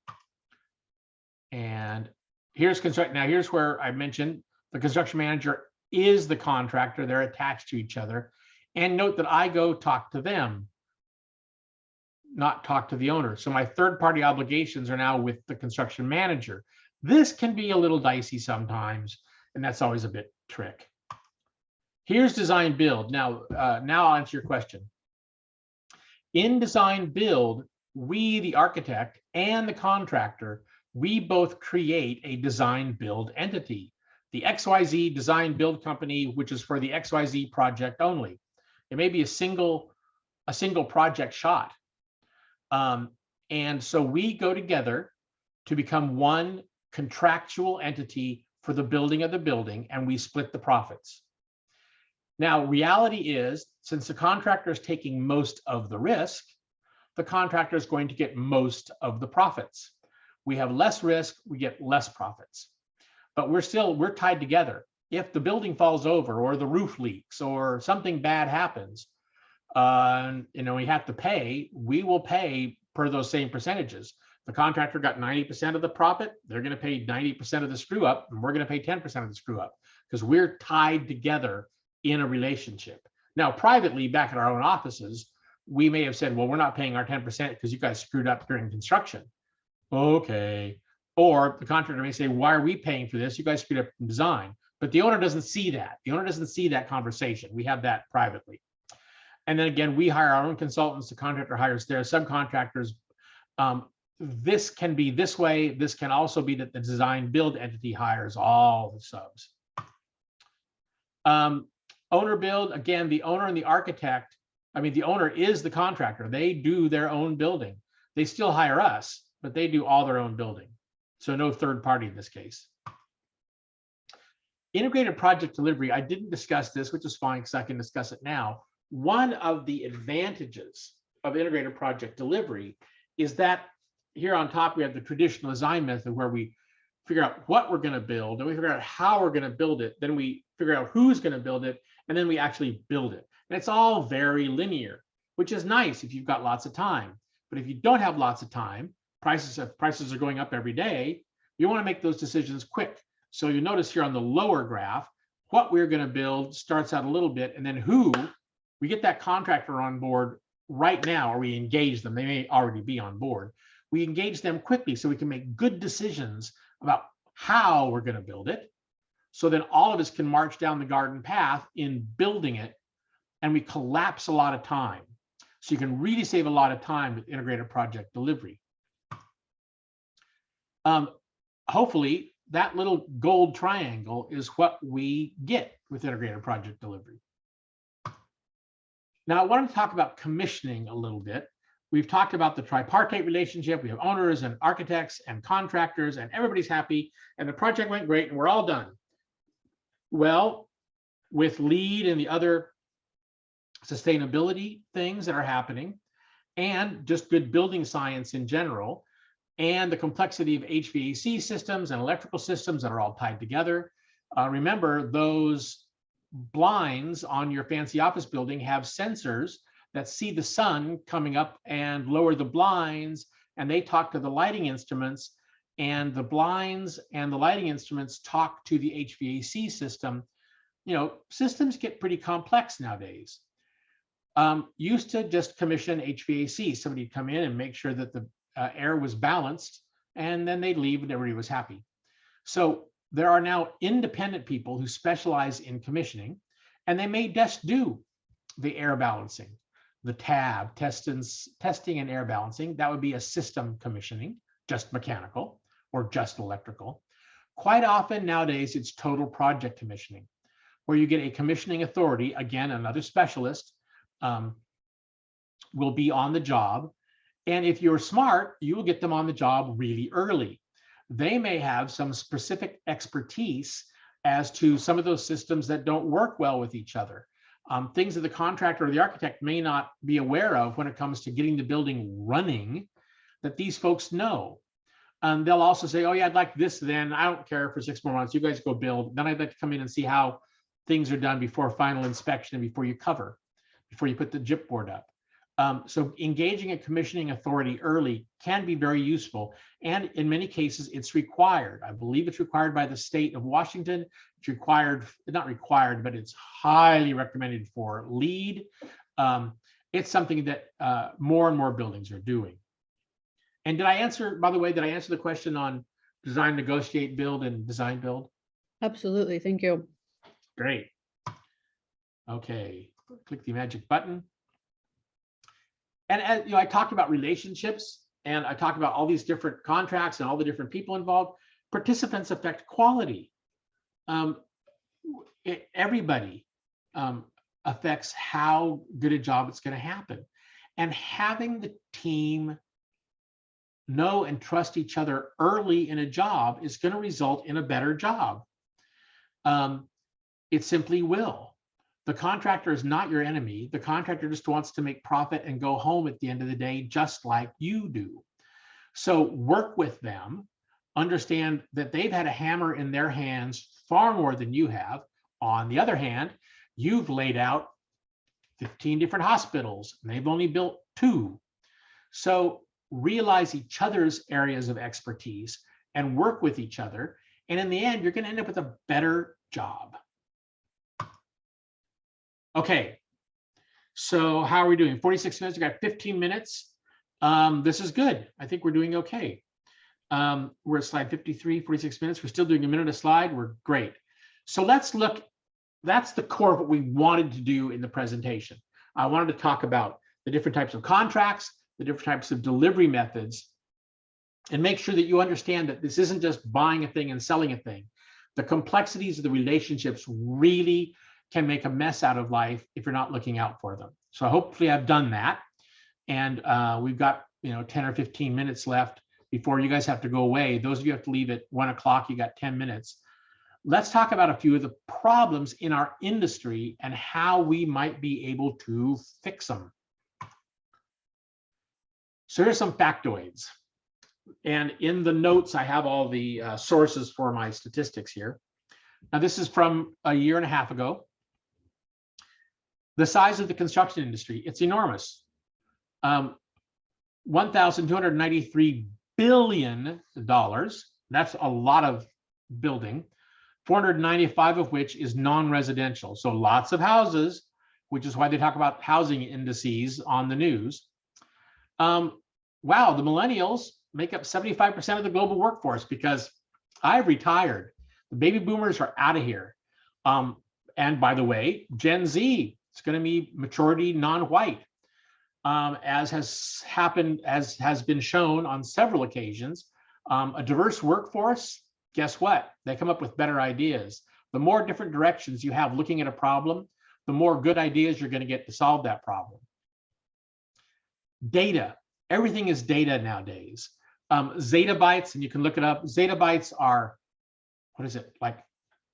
And here's construct. Now here's where I mentioned the construction manager is the contractor. They're attached to each other. And note that I go talk to them, not talk to the owner. So my third party obligations are now with the construction manager. This can be a little dicey sometimes, and that's always a bit trick. Here's design build. Now I'll answer your question. In design build, we, the architect and the contractor, we both create a design build entity. The XYZ design build company, which is for the XYZ project only. It may be a single project shot. And so we go together to become one contractual entity for the building of the building, and we split the profits. Now, reality is, since the contractor is taking most of the risk, the contractor is going to get most of the profits. We have less risk, we get less profits. But we're tied together. If the building falls over or the roof leaks or something bad happens, we have to pay, we will pay per those same percentages. The contractor got 90% of the profit, they're going to pay 90% of the screw up, and we're going to pay 10% of the screw up because we're tied together in a relationship. Now, privately, back at our own offices, we may have said, well, we're not paying our 10% because you guys screwed up during construction. Okay. Or the contractor may say, why are we paying for this? You guys screwed up in design. But the owner doesn't see that. The owner doesn't see that conversation. We have that privately. And then again, we hire our own consultants. The contractor hires their subcontractors. This can be this way. This can also be that the design build entity hires all the subs. Owner build, again, the owner and the architect, the owner is the contractor. They do their own building. They still hire us, but they do all their own building. So no third party in this case. Integrated project delivery, I didn't discuss this, which is fine because I can discuss it now. One of the advantages of integrated project delivery is that here on top, we have the traditional design method where we figure out what we're going to build, and we figure out how we're going to build it. Then we figure out who's going to build it, and then we actually build it. And it's all very linear, which is nice if you've got lots of time. But if you don't have lots of time, prices are going up every day. You want to make those decisions quick. So you notice here on the lower graph, what we're going to build starts out a little bit, and then who, we get that contractor on board right now, or we engage them. They may already be on board. We engage them quickly so we can make good decisions about how we're going to build it. So then all of us can march down the garden path in building it, and we collapse a lot of time. So you can really save a lot of time with integrated project delivery. Hopefully, that little gold triangle is what we get with integrated project delivery. Now, I want to talk about commissioning a little bit. We've talked about the tripartite relationship. We have owners and architects and contractors, and everybody's happy, and the project went great, and we're all done. Well, with LEED and the other sustainability things that are happening, and just good building science in general, and the complexity of HVAC systems and electrical systems that are all tied together. Remember, those blinds on your fancy office building have sensors that see the sun coming up and lower the blinds, and they talk to the lighting instruments, and the blinds and the lighting instruments talk to the HVAC system. Systems get pretty complex nowadays. Used to just commission HVAC. Somebody'd come in and make sure that the air was balanced, and then they'd leave and everybody was happy. So there are now independent people who specialize in commissioning, and they may just do the air balancing, the tab, testing and air balancing. That would be a system commissioning, just mechanical or just electrical. Quite often nowadays, it's total project commissioning. where you get a commissioning authority, again, another specialist will be on the job. And if you're smart, you will get them on the job really early. They may have some specific expertise as to some of those systems that don't work well with each other. Things that the contractor or the architect may not be aware of when it comes to getting the building running, that these folks know. They'll also say, oh yeah, I'd like this then. I don't care for 6 more months. You guys go build. Then I'd like to come in and see how things are done before final inspection and before you cover, before you put the gyp board up. So engaging a commissioning authority early can be very useful. And in many cases, it's required. I believe it's required by the state of Washington. It's required, not required, but it's highly recommended for LEED. It's something that more and more buildings are doing. And did I answer, by the way, did I answer the question on design, negotiate, build, and design build? Absolutely. Thank you. Great. Okay, click the magic button. And as you know, I talked about relationships, and I talked about all these different contracts and all the different people involved. Participants affect quality. Everybody affects how good a job it's going to happen. And having the team know and trust each other early in a job is going to result in a better job. It simply will. The contractor is not your enemy. The contractor just wants to make profit and go home at the end of the day, just like you do. So work with them, understand that they've had a hammer in their hands far more than you have. On the other hand, you've laid out 15 different hospitals, and they've only built 2. So realize each other's areas of expertise and work with each other. And in the end, you're going to end up with a better job. Okay, so how are we doing? 46 minutes, we got 15 minutes. This is good. I think we're doing okay. We're at slide 53, 46 minutes. We're still doing a minute a slide. We're great. So let's look, that's the core of what we wanted to do in the presentation. I wanted to talk about the different types of contracts, the different types of delivery methods, and make sure that you understand that this isn't just buying a thing and selling a thing. The complexities of the relationships really can make a mess out of life if you're not looking out for them. So hopefully I've done that. And we've got 10 or 15 minutes left before you guys have to go away. Those of you have to leave at 1 o'clock, you got 10 minutes. Let's talk about a few of the problems in our industry and how we might be able to fix them. So here's some factoids. And in the notes, I have all the sources for my statistics here. Now, this is from a year and a half ago. The size of the construction industry, it's enormous. $1,293 billion. That's a lot of building, 495 of which is non-residential. So lots of houses, which is why they talk about housing indices on the news. Wow, the millennials make up 75% of the global workforce because I've retired. The baby boomers are out of here. And by the way, Gen Z, it's going to be majority non-white, as has happened, as has been shown on several occasions. A diverse workforce, guess what? They come up with better ideas. The more different directions you have looking at a problem, the more good ideas you're going to get to solve that problem. Data, everything is data nowadays. Zettabytes, and you can look it up. Zettabytes are, what is it, like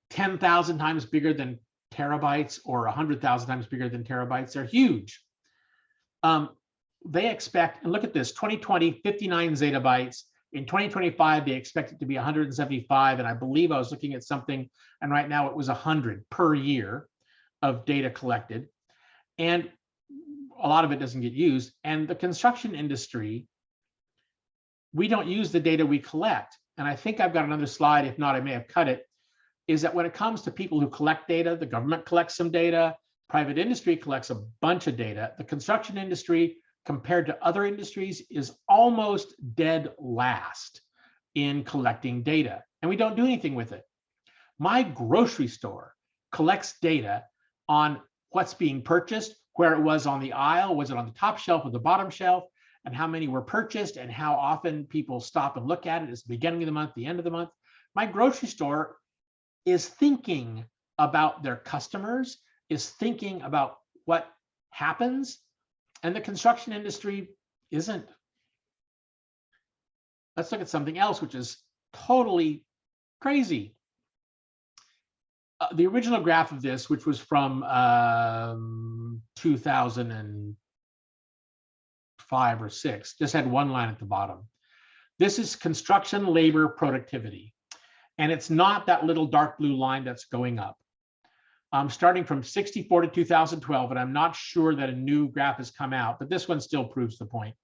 10,000 times bigger than terabytes or 100,000 times bigger than terabytes. They're huge. They expect, and look at this, 2020, 59 zettabytes. In 2025, they expect it to be 175. And I believe I was looking at something, and right now it was 100 per year of data collected. And a lot of it doesn't get used. And the construction industry, we don't use the data we collect. And I think I've got another slide. If not, I may have cut it. Is that when it comes to people who collect data, the government collects some data, private industry collects a bunch of data. The construction industry, compared to other industries, is almost dead last in collecting data, and we don't do anything with it. My grocery store collects data on what's being purchased, where it was on the aisle, was it on the top shelf or the bottom shelf, and how many were purchased, and how often people stop and look at it. It's the beginning of the month, the end of the month. My grocery store is thinking about their customers, is thinking about what happens, and the construction industry isn't. Let's look at something else, which is totally crazy. The original graph of this, which was from 2005 or 6, just had one line at the bottom. This is construction labor productivity. And it's not that little dark blue line that's going up. Starting from 64 to 2012, and I'm not sure that a new graph has come out, but this one still proves the point.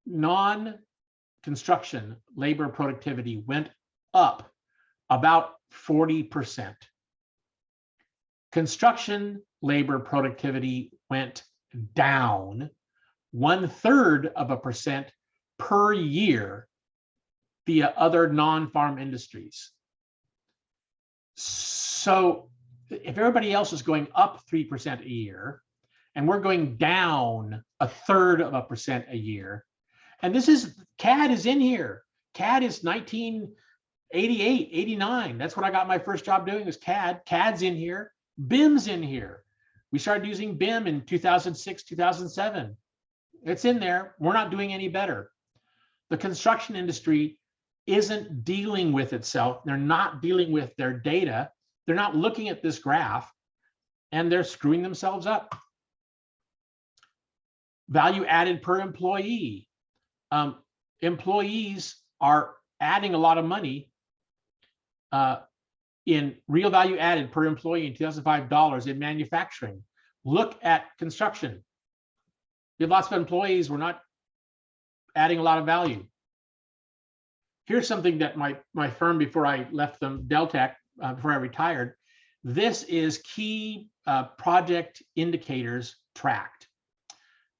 Non-construction labor productivity went up about 40%. Construction labor productivity went down 1/3% per year via other non-farm industries. So if everybody else is going up 3% a year, and we're going down 1/3% a year, and this is, CAD is in here. CAD is 1988, 89. That's what I got my first job doing, was CAD. CAD's in here. BIM's in here. We started using BIM in 2006, 2007. It's in there. We're not doing any better. The construction industry isn't dealing with itself. They're not dealing with their data. They're not looking at this graph, and they're screwing themselves up. Value added per employee. Employees are adding a lot of money in real value added per employee in 2005 dollars in manufacturing. Look at construction. We have lots of employees. We're not adding a lot of value. Here's something that my firm, before I left them, Deltec, before I retired, this is key project indicators tracked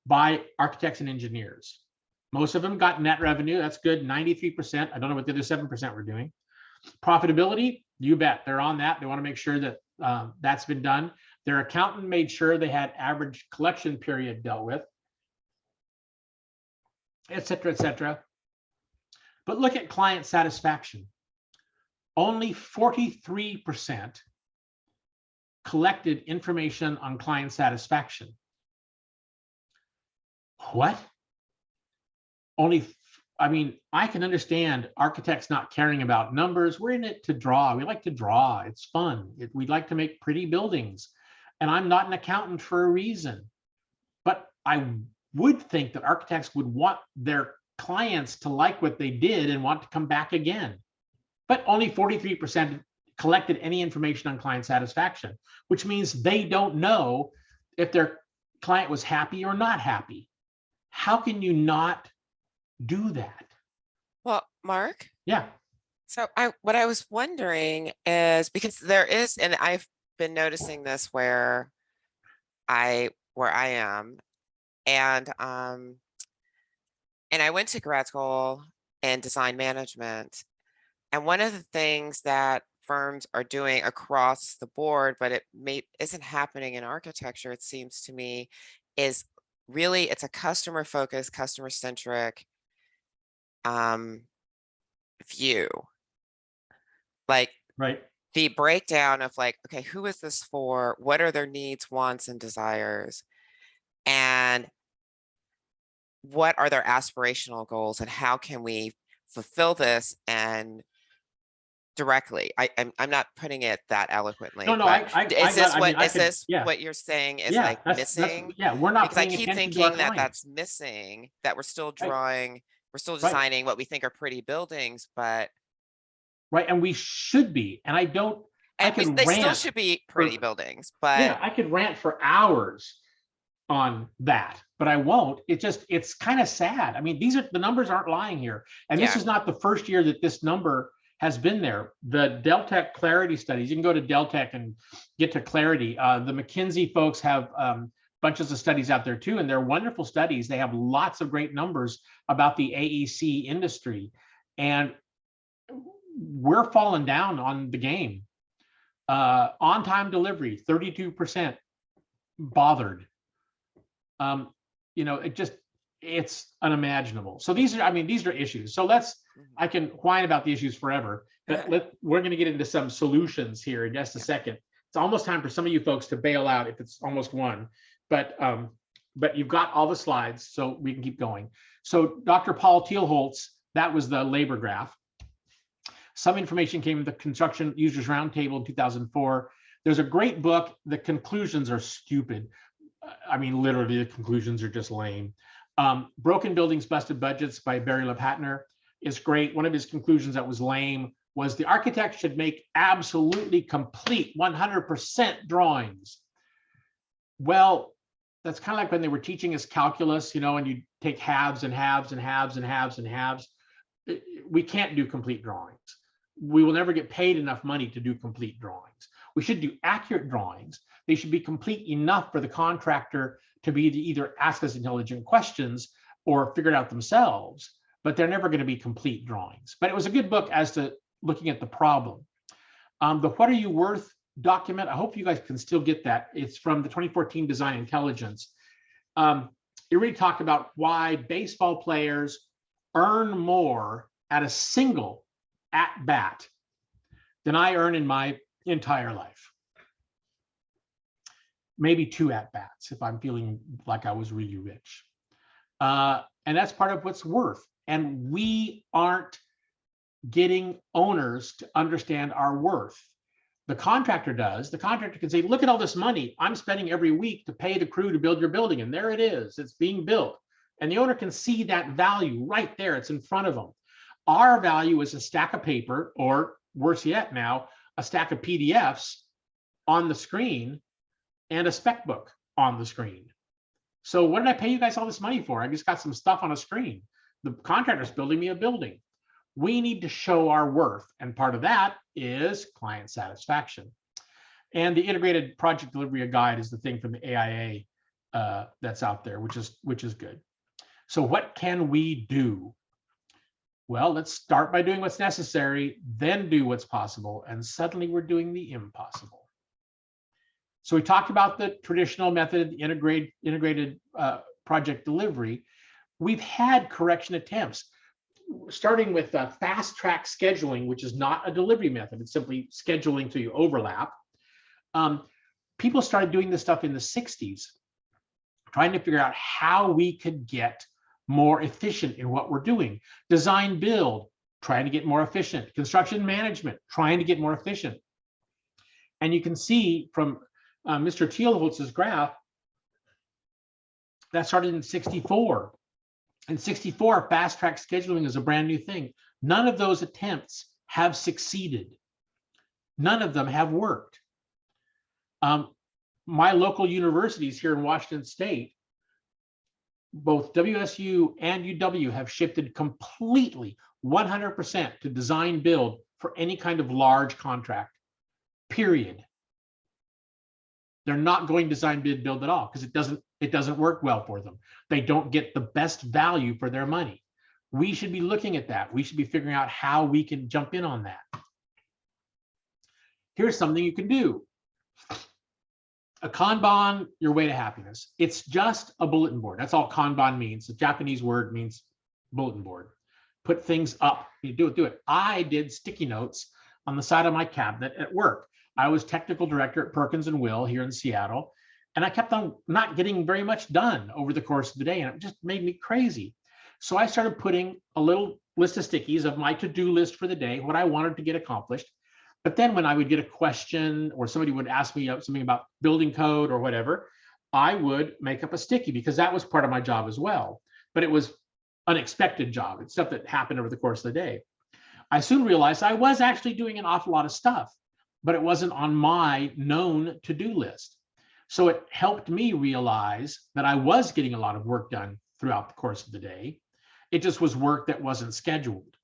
by architects and engineers. Most of them got net revenue. That's good, 93%. I don't know what the other 7% were doing. Profitability, you bet, they're on that. They want to make sure that that's been done. Their accountant made sure they had average collection period dealt with, et cetera, et cetera. But look at client satisfaction. Only 43% collected information on client satisfaction. What? I mean, I can understand architects not caring about numbers. We're in it to draw. We like to draw. It's fun. We'd like to make pretty buildings. And I'm not an accountant for a reason. But I would think that architects would want their clients to like what they did and want to come back again. But only 43% collected any information on client satisfaction, which means they don't know if their client was happy or not happy. How can you not do that? Well, Mark, Yeah. so what I was wondering is, because there is, and I've been noticing this where I am, and I went to grad school in design management, and one of the things that firms are doing across the board, but it isn't happening in architecture, it seems to me, is really, it's a customer focused, customer centric view. Like, Right. the breakdown of like, okay, who is this for? What are their needs, wants, and desires? And what are their aspirational goals, and how can we fulfill this? And directly, I'm not putting it that eloquently. No, but is this yeah. what you're saying is Yeah, like that's missing? yeah, we're not Because I paying keep attention to our thinking that clients. that's missing, that we're still Right. drawing, we're still Right. designing what we think are pretty buildings, but Right, and we should be. And I don't. they still rant should be pretty for- buildings, but Yeah, I could rant for hours on that, but I won't. It's kind of sad. I mean, the numbers aren't lying here. And this Yeah. is not the first year that this number has been there. The Deltec Clarity studies, you can go to Deltec and get to Clarity. The McKinsey folks have bunches of studies out there too, and they're wonderful studies. They have lots of great numbers about the AEC industry. And we're falling down on the game. On-time delivery, 32% bothered. You know, it's unimaginable. So these are issues. So I can whine about the issues forever, but we're going to get into some solutions here in just a second. It's almost time for some of you folks to bail out if it's almost one, but you've got all the slides, so we can keep going. So Dr. Paul Thielholtz, that was the labor graph. Some information came from the Construction Users Roundtable in 2004. There's a great book. The conclusions are stupid. I mean, literally, the conclusions are just lame. Broken Buildings, Busted Budgets by Barry LePatner is great. One of his conclusions that was lame was the architect should make absolutely complete 100% drawings. Well, that's kind of like when they were teaching us calculus, you know, and you take halves and halves and halves and halves and halves. We can't do complete drawings. We will never get paid enough money to do complete drawings. We should do accurate drawings. They should be complete enough for the contractor to be to either ask us intelligent questions or figure it out themselves, but they're never going to be complete drawings. But it was a good book as to looking at the problem. The What Are You Worth document, I hope you guys can still get that. It's from the 2014 Design Intelligence. It really talked about why baseball players earn more at a single at-bat than I earn in my entire life. Maybe 2 at-bats if I'm feeling like I was really rich. And that's part of what's worth. And we aren't getting owners to understand our worth. The contractor does. The contractor can say, look at all this money I'm spending every week to pay the crew to build your building. And there it is. It's being built. And the owner can see that value right there. It's in front of them. Our value is a stack of paper, or worse yet now, a stack of PDFs on the screen and a spec book on the screen. So what did I pay you guys all this money for? I just got some stuff on a screen. The contractor's building me a building. We need to show our worth. And part of that is client satisfaction. And the Integrated Project Delivery Guide is the thing from the AIA that's out there, which is good. So what can we do? Well, let's start by doing what's necessary, then do what's possible. And suddenly we're doing the impossible. So we talked about the traditional method, integrated project delivery. We've had correction attempts, starting with fast track scheduling, which is not a delivery method. It's simply scheduling so you overlap. People started doing this stuff in the 60s, trying to figure out how we could get more efficient in what we're doing. Design build, trying to get more efficient. Construction management, trying to get more efficient. And you can see from Mr. Thielholtz's graph, that started in 64. In 64, fast track scheduling is a brand new thing. None of those attempts have succeeded. None of them have worked. My local universities here in Washington State, both WSU and UW, have shifted completely 100% to design build for any kind of large contract, period. They're not going design bid build at all because it doesn't work well for them. They don't get the best value for their money. We should be looking at that. We should be figuring out how we can jump in on that. Here's something you can do. A Kanban, your way to happiness. It's just a bulletin board. That's all Kanban means. The Japanese word means bulletin board. Put things up. You do it. I did sticky notes on the side of my cabinet at work. I was technical director at Perkins and Will here in Seattle, and I kept on not getting very much done over the course of the day, and it just made me crazy. So I started putting a little list of stickies of my to-do list for the day, what I wanted to get accomplished. But then when I would get a question or somebody would ask me something about building code or whatever, I would make up a sticky because that was part of my job as well. But it was unexpected job. It's stuff that happened over the course of the day. I soon realized I was actually doing an awful lot of stuff, but it wasn't on my known to-do list. So it helped me realize that I was getting a lot of work done throughout the course of the day. It just was work that wasn't scheduled.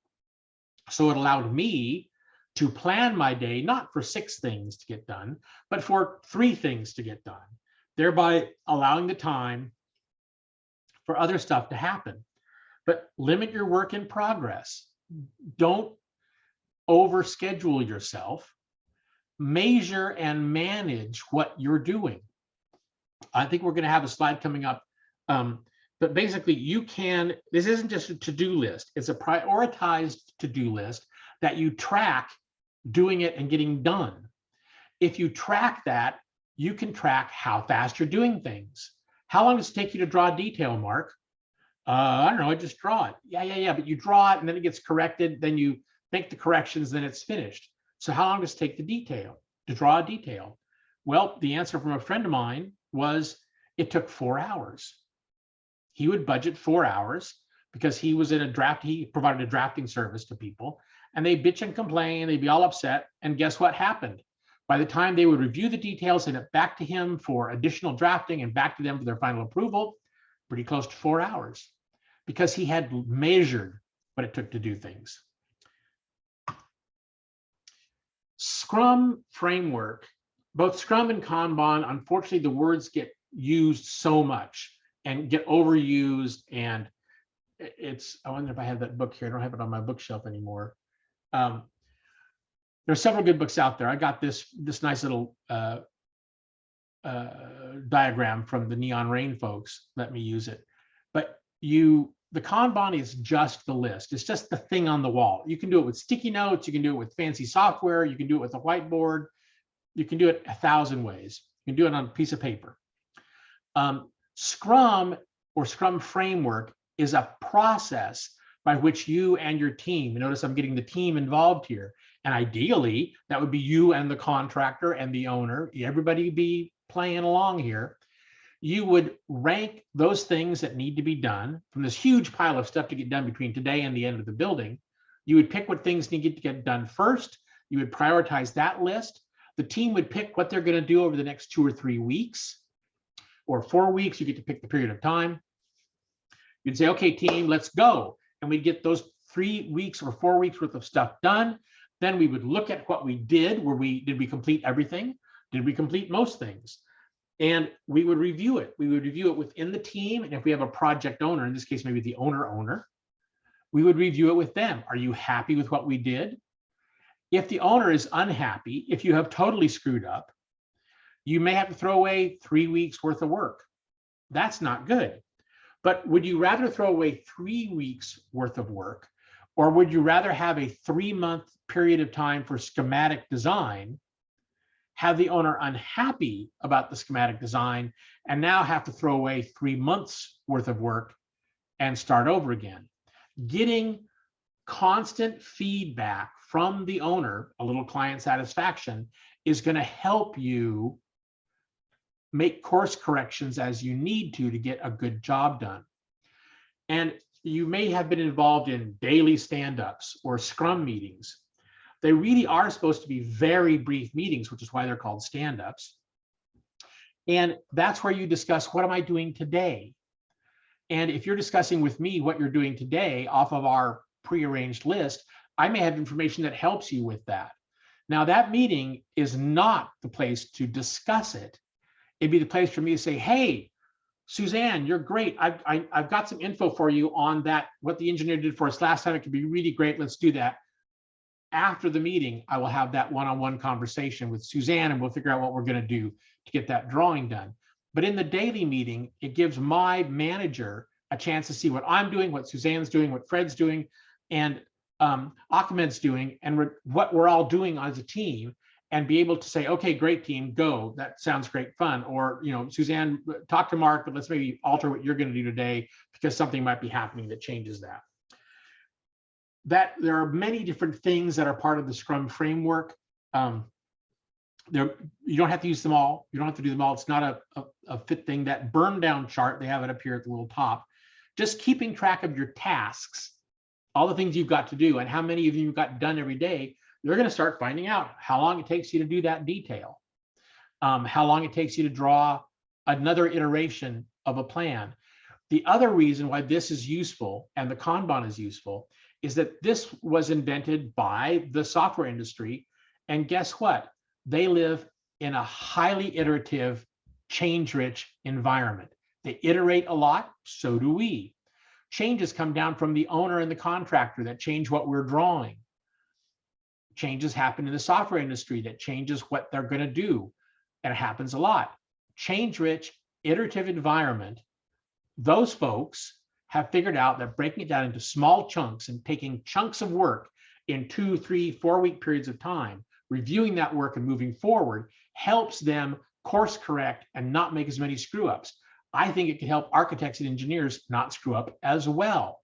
So it allowed me to plan my day, not for 6 things to get done, but for 3 things to get done, thereby allowing the time for other stuff to happen. But limit your work in progress. Don't overschedule yourself. Measure and manage what you're doing. I think we're going to have a slide coming up, but But basically this isn't just a to-do list, it's a prioritized to-do list that you track doing it and getting done. If you track that, you can track how fast you're doing things. How long does it take you to draw detail, Mark? I don't know, I just draw it. Yeah, but you draw it and then it gets corrected, then you make the corrections, then it's finished. So how long does it take to draw a detail? Well, the answer from a friend of mine was it took 4 hours. He would budget 4 hours because he was in he provided a drafting service to people, and they bitch and complain, they'd be all upset. And guess what happened? By the time they would review the details, send it back to him for additional drafting and back to them for their final approval, pretty close to 4 hours, because he had measured what it took to do things. Scrum framework, both Scrum and Kanban, unfortunately, the words get used so much and get overused. And I wonder if I have that book here. I don't have it on my bookshelf anymore. There's several good books out there. I got this nice little diagram from the Neon Rain folks. Let me use it. But the Kanban is just the list. It's just the thing on the wall. You can do it with sticky notes. You can do it with fancy software. You can do it with a whiteboard. You can do it 1,000 ways. You can do it on a piece of paper. Scrum or Scrum framework is a process by which you and your team, notice I'm getting the team involved here, and ideally that would be you and the contractor and the owner, everybody be playing along here. You would rank those things that need to be done from this huge pile of stuff to get done between today and the end of the building. You would pick what things need to get done first. You would prioritize that list. The team would pick what they're going to do over the next 2 or 3 weeks or 4 weeks. You get to pick the period of time. You'd say, okay, team, let's go. And we'd get those 3 weeks or 4 weeks worth of stuff done. Then we would look at what we did. Did we complete everything? Did we complete most things? And we would review it. We would review it within the team. And if we have a project owner, in this case, maybe the owner, we would review it with them. Are you happy with what we did? If the owner is unhappy, if you have totally screwed up, you may have to throw away 3 weeks worth of work. That's not good. But would you rather throw away 3 weeks worth of work, or would you rather have a 3-month period of time for schematic design, have the owner unhappy about the schematic design, and now have to throw away 3 months worth of work and start over again? Getting constant feedback from the owner, a little client satisfaction, is going to help you make course corrections as you need to get a good job done. And you may have been involved in daily stand-ups or Scrum meetings. They really are supposed to be very brief meetings, which is why they're called stand-ups. And that's where you discuss, what am I doing today? And if you're discussing with me what you're doing today off of our prearranged list, I may have information that helps you with that. Now, that meeting is not the place to discuss it. It'd be the place for me to say, hey, Suzanne, you're great. I've got some info for you on that, what the engineer did for us last time. It could be really great. Let's do that. After the meeting, I will have that one-on-one conversation with Suzanne, and we'll figure out what we're going to do to get that drawing done. But in the daily meeting, it gives my manager a chance to see what I'm doing, what Suzanne's doing, what Fred's doing, and Ahmed's doing, and what we're all doing as a team, and be able to say, okay, great team, go. That sounds great fun. Or, Suzanne, talk to Mark, but let's maybe alter what you're going to do today because something might be happening that changes that. There are many different things that are part of the Scrum framework. You don't have to use them all. You don't have to do them all. It's not a fit thing. That burn down chart, they have it up here at the little top. Just keeping track of your tasks, all the things you've got to do, and how many of you you've got done every day. You're going to start finding out how long it takes you to do that detail, how long it takes you to draw another iteration of a plan. The other reason why this is useful and the Kanban is useful is that this was invented by the software industry. And guess what? They live in a highly iterative, change-rich environment. They iterate a lot, so do we. Changes come down from the owner and the contractor that change what we're drawing. Changes happen in the software industry that changes what they're going to do. And it happens a lot. Change-rich, iterative environment those folks have figured out that breaking it down into small chunks and taking chunks of work in 2, 3, 4 week periods of time, reviewing that work and moving forward helps them course correct and not make as many screw ups. I think it can help architects and engineers not screw up as well.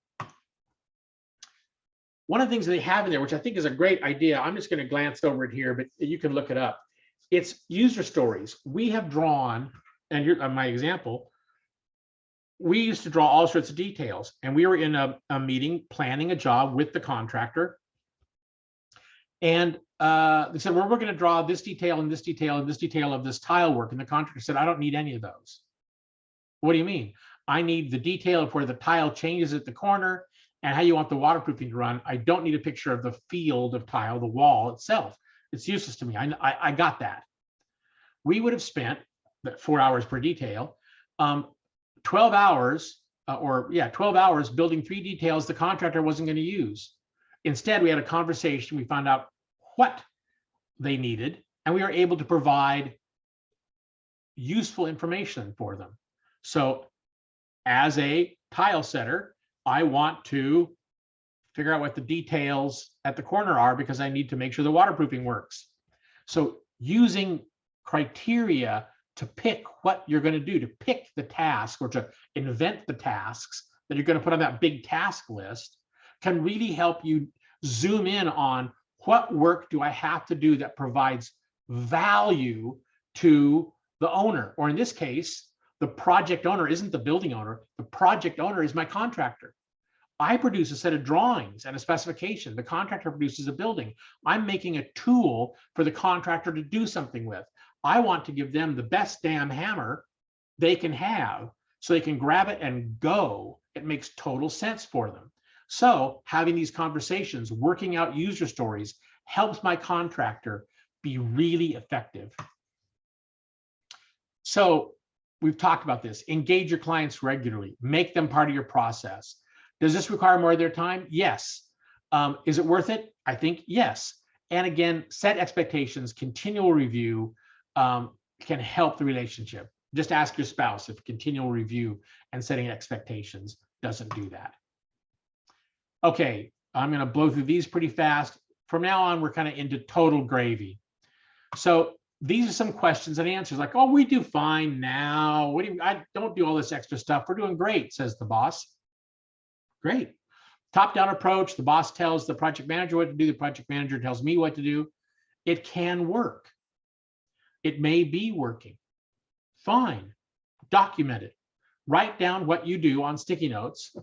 One of the things they have in there, which I think is a great idea, I'm just going to glance over it here, but you can look it up. It's user stories. We have drawn, and here's my example, we used to draw all sorts of details, and we were in a meeting planning a job with the contractor. And they said, well, we're going to draw this detail and this detail and this detail of this tile work. And the contractor said, I don't need any of those. What do you mean? I need the detail of where the tile changes at the corner and how you want the waterproofing to run. I don't need a picture of the field of tile, the wall itself. It's useless to me. I got that. We would have spent 4 hours per detail, 12 hours, 12 hours building 3 details the contractor wasn't going to use. Instead, we had a conversation. We found out what they needed, and we were able to provide useful information for them. So as a tile setter, I want to figure out what the details at the corner are because I need to make sure the waterproofing works. So using criteria to pick what you're going to do, to pick the task or to invent the tasks that you're going to put on that big task list can really help you zoom in on what work do I have to do that provides value to the owner, or in this case, the project owner isn't the building owner. The project owner is my contractor. I produce a set of drawings and a specification. The contractor produces a building. I'm making a tool for the contractor to do something with. I want to give them the best damn hammer they can have so they can grab it and go. It makes total sense for them. So having these conversations, working out user stories helps my contractor be really effective. So we've talked about this. Engage your clients regularly. Make them part of your process. Does this require more of their time? Yes. Is it worth it? I think yes. And again, set expectations, continual review can help the relationship. Just ask your spouse if continual review and setting expectations doesn't do that. Okay, I'm going to blow through these pretty fast. From now on, we're kind of into total gravy. So these are some questions and answers like, oh, we do fine now. What do you, I don't do all this extra stuff. We're doing great, says the boss. Great. Top-down approach. The boss tells the project manager what to do. The project manager tells me what to do. It can work. It may be working. Fine. Document it. Write down what you do on sticky notes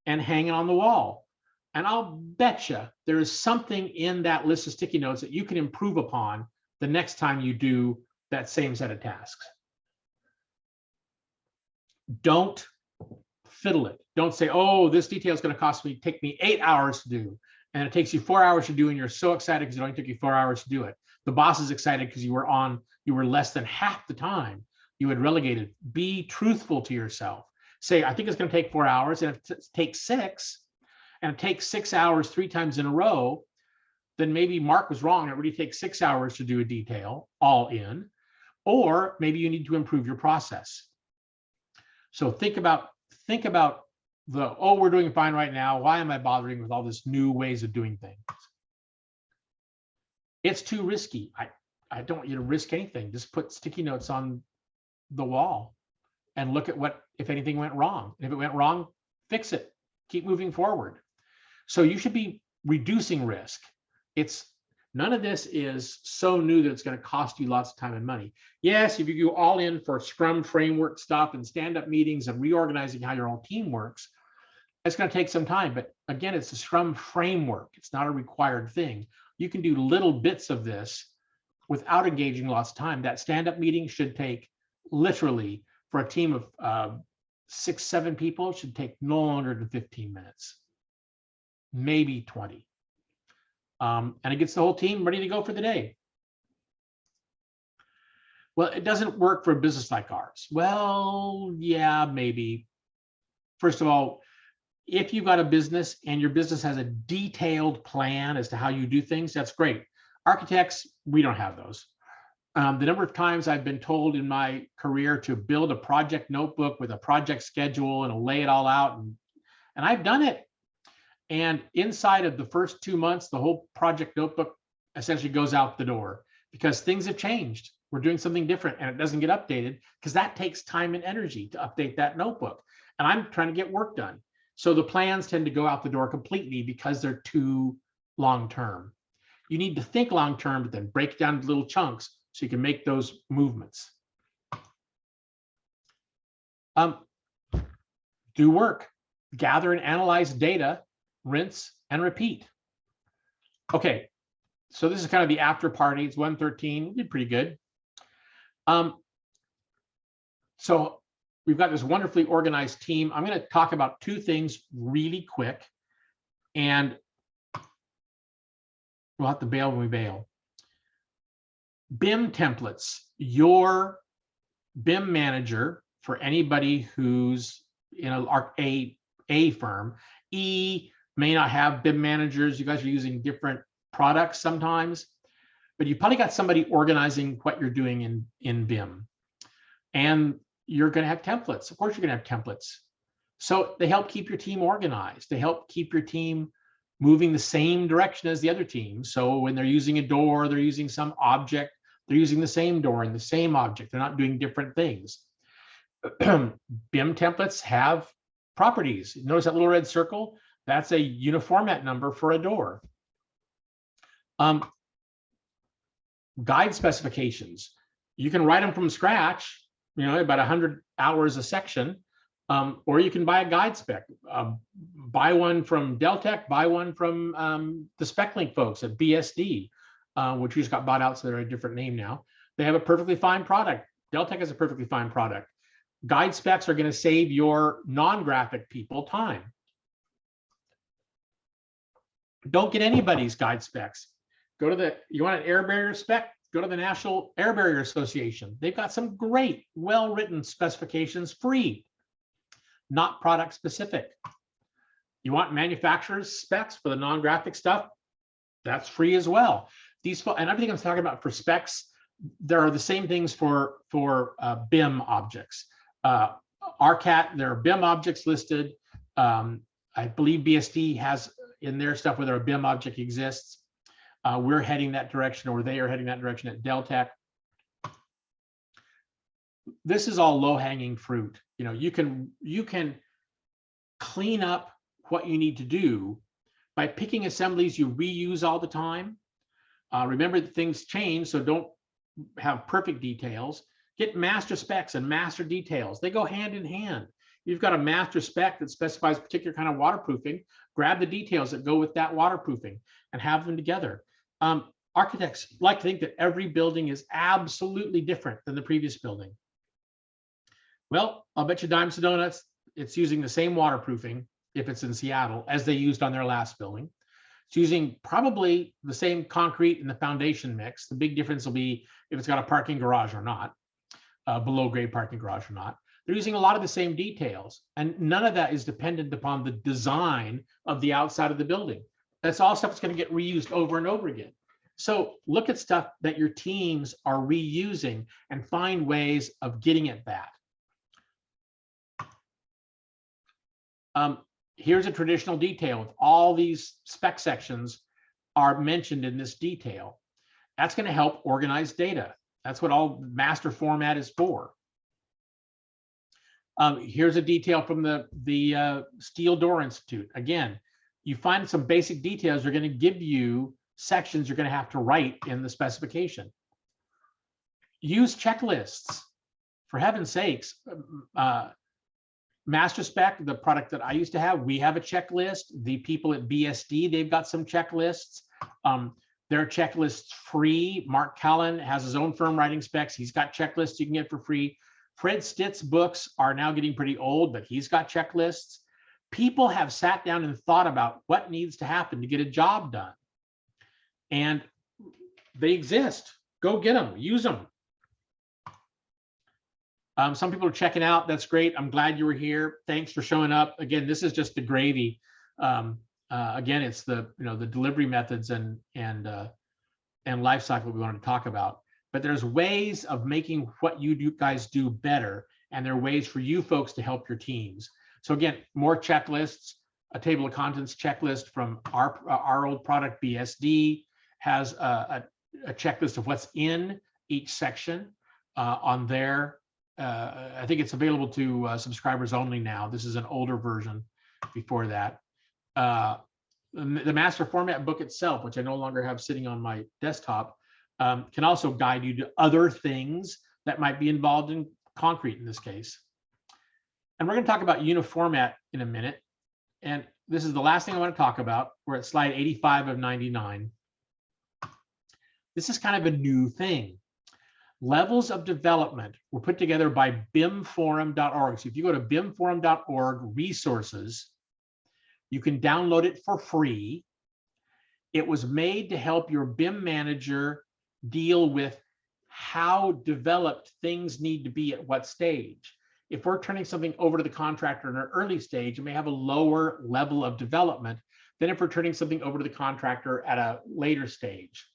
and hang it on the wall. And I'll bet you there is something in that list of sticky notes that you can improve upon the next time you do that same set of tasks. Don't fiddle it. Don't say, oh, this detail is going to take me 8 hours to do. And it takes you 4 hours to do. And you're so excited because it only took you 4 hours to do it. The boss is excited because you were less than half the time you had relegated. Be truthful to yourself. Say, I think it's going to take 4 hours. And if it takes 6, and it takes 6 hours 3 times in a row, then maybe Mark was wrong. It really takes 6 hours to do a detail all in, or maybe you need to improve your process. So think about the, oh, we're doing fine right now. Why am I bothering with all this new ways of doing things? It's too risky. I don't want you to risk anything. Just put sticky notes on the wall and look at what, if anything went wrong. And if it went wrong, fix it. Keep moving forward. So you should be reducing risk. None of this is so new that it's going to cost you lots of time and money. Yes, if you go all in for Scrum framework stuff and stand-up meetings and reorganizing how your own team works, it's going to take some time. But again, it's a Scrum framework. It's not a required thing. You can do little bits of this without engaging lots of time. That stand-up meeting should take literally, for a team of 6, 7 people, it should take no longer than 15 minutes, maybe 20. And it gets the whole team ready to go for the day. Well, it doesn't work for a business like ours. Well, yeah, maybe. First of all, if you've got a business and your business has a detailed plan as to how you do things, that's great. Architects, we don't have those. The number of times I've been told in my career to build a project notebook with a project schedule and lay it all out. And I've done it. And inside of the first 2 months, the whole project notebook essentially goes out the door because things have changed. We're doing something different and it doesn't get updated because that takes time and energy to update that notebook. And I'm trying to get work done. So the plans tend to go out the door completely because they're too long-term. You need to think long-term, but then break it down into little chunks so you can make those movements. Do work, gather and analyze data, rinse and repeat. Okay, so this is kind of the after party. It's 1:13, we did pretty good. So we've got this wonderfully organized team. I'm going to talk about two things really quick, and we'll have to bail when we bail. BIM templates. Your BIM manager, for anybody who's in a firm, E may not have BIM managers. You guys are using different products sometimes, but you probably got somebody organizing what you're doing in BIM. And you're going to have templates. Of course, you're going to have templates. So they help keep your team organized. They help keep your team moving the same direction as the other team. So when they're using a door, they're using some object, they're using the same door and the same object. They're not doing different things. BIM templates have properties. Notice that little red circle? That's a uniformat number for a door. Guide specifications. You can write them from scratch, about 100 hours a section, or you can buy a guide spec. Buy one from Deltek, buy one from the SpecLink folks at BSD, which just got bought out, so they're a different name now. They have a perfectly fine product. Deltek has a perfectly fine product. Guide specs are going to save your non-graphic people time. Don't get anybody's guide specs. You want an air barrier spec? Go to the National Air Barrier Association. They've got some great, well-written specifications, free, not product specific. You want manufacturer's specs for the non-graphic stuff? That's free as well. And everything I'm talking about for specs, there are the same things for BIM objects. RCAT, there are BIM objects listed. I believe BSD has in their stuff whether a BIM object exists. We're heading that direction, or they are heading that direction at Deltek. This is all low-hanging fruit. You can clean up what you need to do by picking assemblies you reuse all the time. Remember that things change, so don't have perfect details. Get master specs and master details. They go hand in hand. You've got a master spec that specifies a particular kind of waterproofing. Grab the details that go with that waterproofing and have them together. Architects like to think that every building is absolutely different than the previous building. Well, I'll bet you dimes to donuts, it's using the same waterproofing if it's in Seattle as they used on their last building. It's using probably the same concrete in the foundation mix. The big difference will be if it's got a parking garage or not, below grade parking garage or not. They're using a lot of the same details, and none of that is dependent upon the design of the outside of the building. That's all stuff that's going to get reused over and over again. So look at stuff that your teams are reusing and find ways of getting at that. Here's a traditional detail with all these spec sections are mentioned in this detail. That's going to help organize data. That's what all master format is for. Here's a detail from the Steel Door Institute. Again, you find some basic details. They're going to give you sections you're going to have to write in the specification. Use checklists. For heaven's sakes, Master Spec, the product that I used to have, we have a checklist. The people at BSD, they've got some checklists. Their checklists free. Mark Callan has his own firm writing specs. He's got checklists you can get for free. Fred Stitt's books are now getting pretty old, but he's got checklists. People have sat down and thought about what needs to happen to get a job done. And they exist. Go get them, use them. Some people are checking out. That's great. I'm glad you were here. Thanks for showing up. Again, this is just the gravy. Again, it's the the delivery methods and life cycle we want to talk about. but there's ways of making what guys do better. And there are ways for you folks to help your teams. So again, more checklists, a table of contents checklist from our old product, BSD, has a checklist of what's in each section on there. I think it's available to subscribers only now. This is an older version before that. The master format book itself, which I no longer have sitting on my desktop, can also guide you to other things that might be involved in concrete in this case. And we're going to talk about uniformat in a minute. And this is the last thing I want to talk about. We're at slide 85 of 99. This is kind of a new thing. Levels of development were put together by bimforum.org. So if you go to bimforum.org resources, you can download it for free. It was made to help your BIM manager deal with how developed things need to be at what stage. If we're turning something over to the contractor in an early stage, it may have a lower level of development than if we're turning something over to the contractor at a later stage.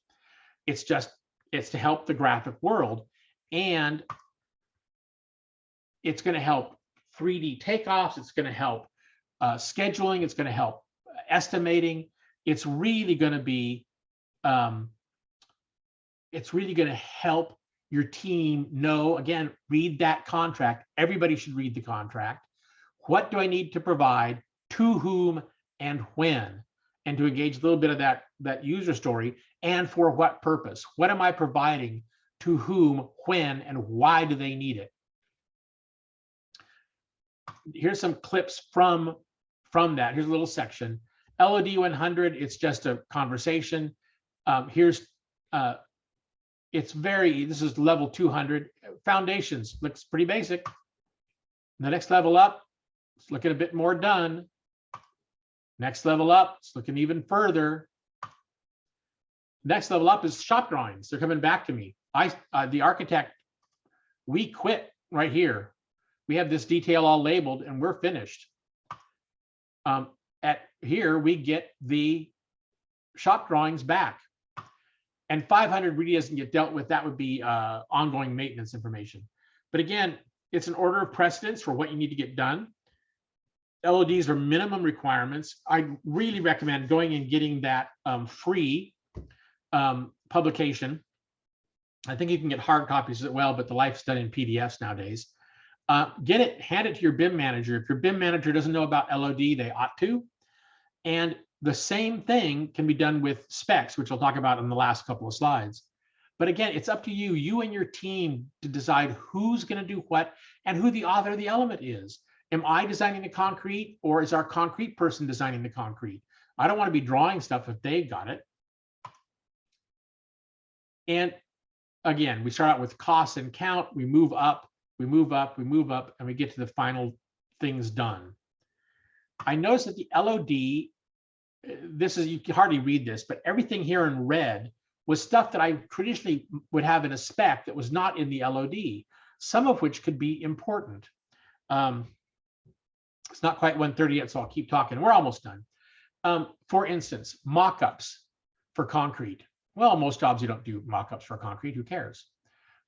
It's to help the graphic world, and it's going to help 3D takeoffs. It's going to help scheduling. It's going to help estimating. It's really going to be, it's really going to help your team know, again, read that contract. Everybody should read the contract. What do I need to provide, to whom and when? And to engage a little bit of that user story, and for what purpose? What am I providing, to whom, when, and why do they need it? Here's some clips from that. Here's a little section. LOD 100, it's just a conversation. This is level 200. Foundations, looks pretty basic. The next level up, it's looking a bit more done. Next level up, it's looking even further. Next level up is shop drawings. They're coming back to me. The architect, we quit right here. We have this detail all labeled and we're finished. At here, we get the shop drawings back. And 500 really doesn't get dealt with. That would be ongoing maintenance information. But again, it's an order of precedence for what you need to get done. LODs are minimum requirements. I really recommend going and getting that free publication. I think you can get hard copies as well, but the life's done in PDFs nowadays. Get it, hand it to your BIM manager. If your BIM manager doesn't know about LOD, they ought to. And the same thing can be done with specs, which we'll talk about in the last couple of slides. But again, it's up to you and your team to decide who's going to do what and who the author of the element is. Am I designing the concrete, or is our concrete person designing the concrete? I don't want to be drawing stuff if they got it. And again, we start out with cost and count. We move up, we move up, we move up, and we get to the final things done. I noticed that the LOD, you can hardly read this, but everything here in red was stuff that I traditionally would have in a spec that was not in the LOD, some of which could be important. It's not quite 1:30 yet, so I'll keep talking. We're almost done. For instance, mock-ups for concrete. Well, most jobs you don't do mock-ups for concrete. Who cares?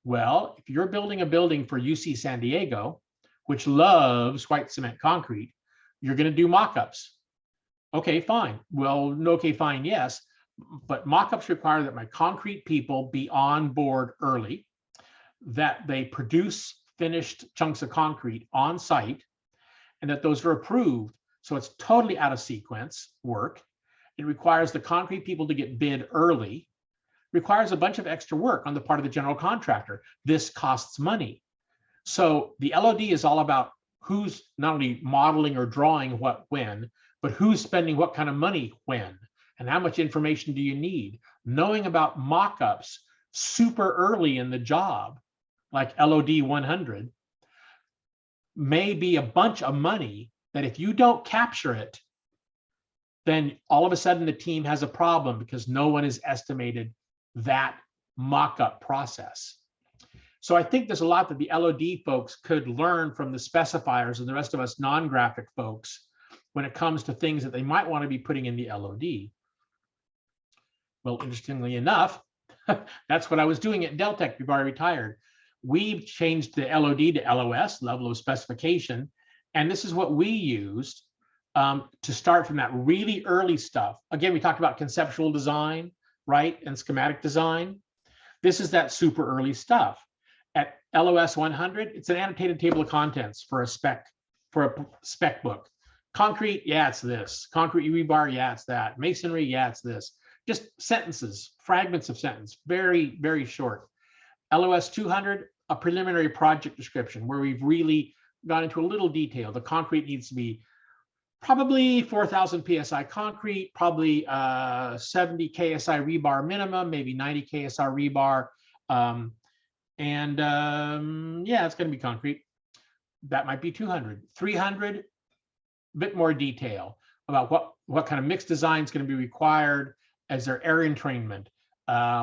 Well, if you're building a building for UC San Diego, which loves white cement concrete, you're going to do mock-ups. Okay, fine. Well, okay, fine, yes. But mock-ups require that my concrete people be on board early, that they produce finished chunks of concrete on site, and that those are approved. So it's totally out of sequence work. It requires the concrete people to get bid early, requires a bunch of extra work on the part of the general contractor. This costs money. So the LOD is all about who's not only modeling or drawing what when, but who's spending what kind of money when, and how much information do you need. Knowing about mock-ups super early in the job, like LOD 100, may be a bunch of money that if you don't capture it, then all of a sudden the team has a problem because no one has estimated that mock-up process. So I think there's a lot that the LOD folks could learn from the specifiers and the rest of us non-graphic folks when it comes to things that they might want to be putting in the LOD. Well, interestingly enough, That's what I was doing at Deltec before I retired. We've changed the LOD to LOS, level of specification. And this is what we used to start from that really early stuff. Again, we talked about conceptual design, right? And schematic design. This is that super early stuff. At LOS 100, it's an annotated table of contents for a spec book. Concrete, yeah, it's this. Concrete rebar, yeah, it's that. Masonry, yeah, it's this. Just sentences, fragments of sentence, very, very short. LOS 200, a preliminary project description where we've really gone into a little detail. The concrete needs to be probably 4,000 PSI concrete, probably 70 KSI rebar minimum, maybe 90 KSI rebar. Yeah, it's going to be concrete. That might be 200. 300, a bit more detail about what kind of mixed design is going to be required as their area entrainment,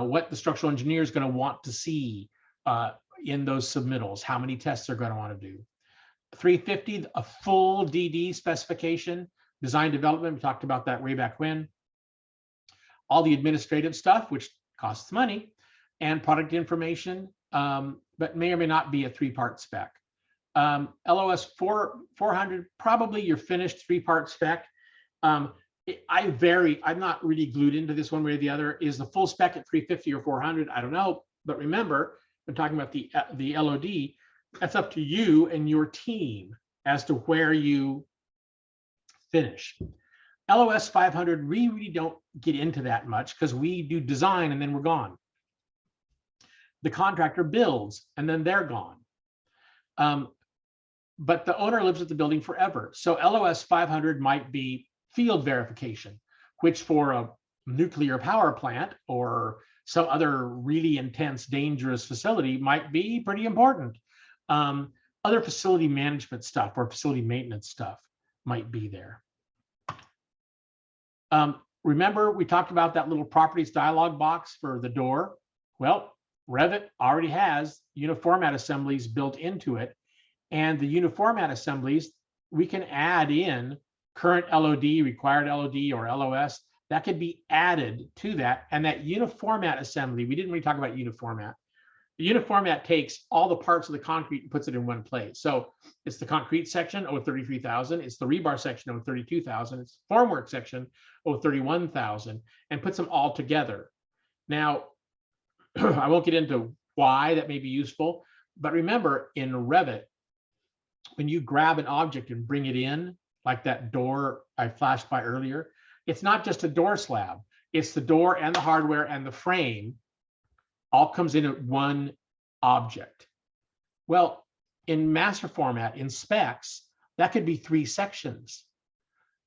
what the structural engineer is going to want to see in those submittals, how many tests they're going to want to do. 350, a full DD specification, design development. We talked about that way back when. All the administrative stuff, which costs money, and product information, but may or may not be a 3-part spec. LOS 400, probably your finished 3-part spec. I'm not really glued into this one way or the other. Is the full spec at 350 or 400? I don't know. But remember, when talking about the LOD, that's up to you and your team as to where you finish. LOS 500, we really don't get into that much because we do design and then we're gone. The contractor builds and then they're gone. But the owner lives at the building forever. So LOS 500 might be field verification, which for a nuclear power plant or some other really intense, dangerous facility might be pretty important. Other facility management stuff or facility maintenance stuff might be there. Remember, we talked about that little properties dialog box for the door. Well, Revit already has uniformat assemblies built into it. And the uniformat assemblies, we can add in current LOD, required LOD or LOS. That could be added to that. And that uniformat assembly, we didn't really talk about uniformat. The uniformat takes all the parts of the concrete and puts it in one place. So it's the concrete section, 33,000. It's the rebar section, 32,000. It's the formwork section, 31,000, and puts them all together. Now, I won't get into why that may be useful, but remember in Revit, when you grab an object and bring it in, like that door I flashed by earlier, it's not just a door slab. It's the door and the hardware and the frame all comes in at one object. Well, in master format, in specs, that could be 3 sections.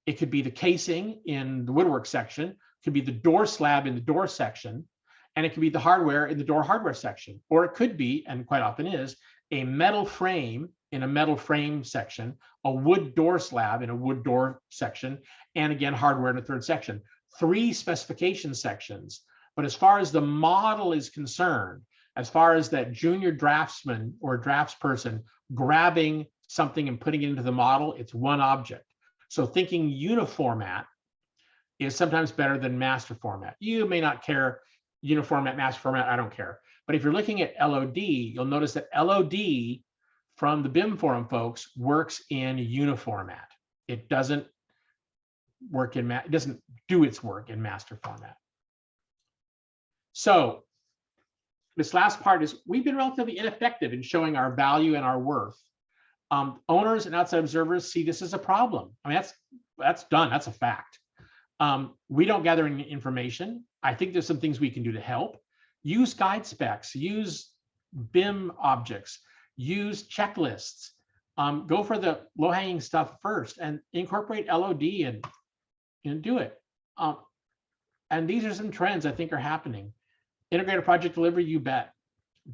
It could be the casing in the woodwork section, it could be the door slab in the door section, and it could be the hardware in the door hardware section. Or it could be, and quite often is, a metal frame in a metal frame section, a wood door slab in a wood door section, and again, hardware in a 3rd section. 3 specification sections. But as far as the model is concerned, as far as that junior draftsman or draftsperson grabbing something and putting it into the model, it's one object. So thinking uniformat is sometimes better than master format. You may not care, uniformat, master format, I don't care. But if you're looking at LOD, you'll notice that LOD from the BIM forum folks works in uniformat. It doesn't work in, it doesn't do its work in master format. So this last part is we've been relatively ineffective in showing our value and our worth. Owners and outside observers see this as a problem. I mean, that's done. That's a fact. We don't gather any information. I think there's some things we can do to help. Use guide specs, use BIM objects, use checklists. Go for the low-hanging stuff first and incorporate LOD and do it. And these are some trends I think are happening. Integrated project delivery, you bet.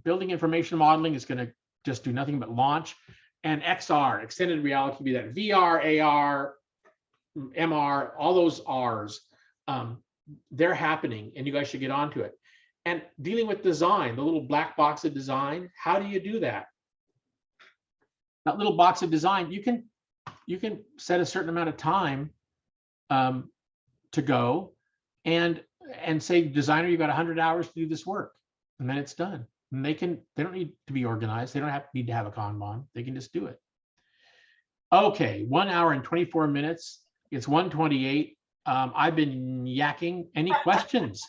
Building information modeling is going to just do nothing but launch. And XR, extended reality, be that VR, AR, MR, all those Rs, they're happening and you guys should get onto it. And dealing with design, the little black box of design, how do you do that? That little box of design, you can set a certain amount of time to go. And and say, designer, you got 100 hours to do this work, and then it's done. And they don't need to be organized. They don't need to have a Kanban. They can just do it. Okay, 1 hour and 24 minutes. It's 1:28. I've been yakking. Any questions?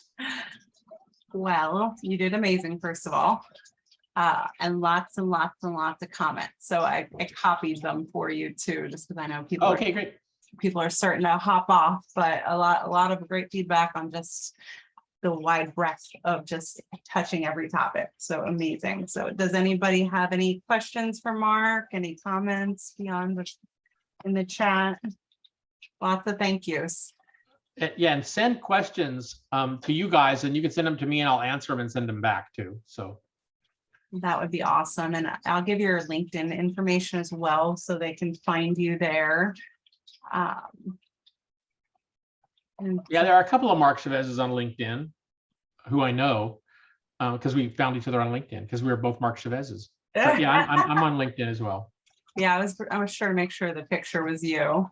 Well, you did amazing, first of all. And lots and lots and lots of comments. So I copied them for you too, just because I know Okay, great. people are starting to hop off, but a lot of great feedback on just the wide breadth of just touching every topic. So amazing. So does anybody have any questions for Mark? Any comments beyond in the chat? Lots of thank yous. Yeah, and send questions to you guys, and you can send them to me, and I'll answer them and send them back too. So That would be awesome. And I'll give your LinkedIn information as well, so they can find you there. And yeah, there are a couple of Marc Chavez's on LinkedIn who I know because we found each other on LinkedIn because we were both Marc Chavez's. But yeah, I'm on LinkedIn as well. Yeah, I was sure to make sure the picture was you.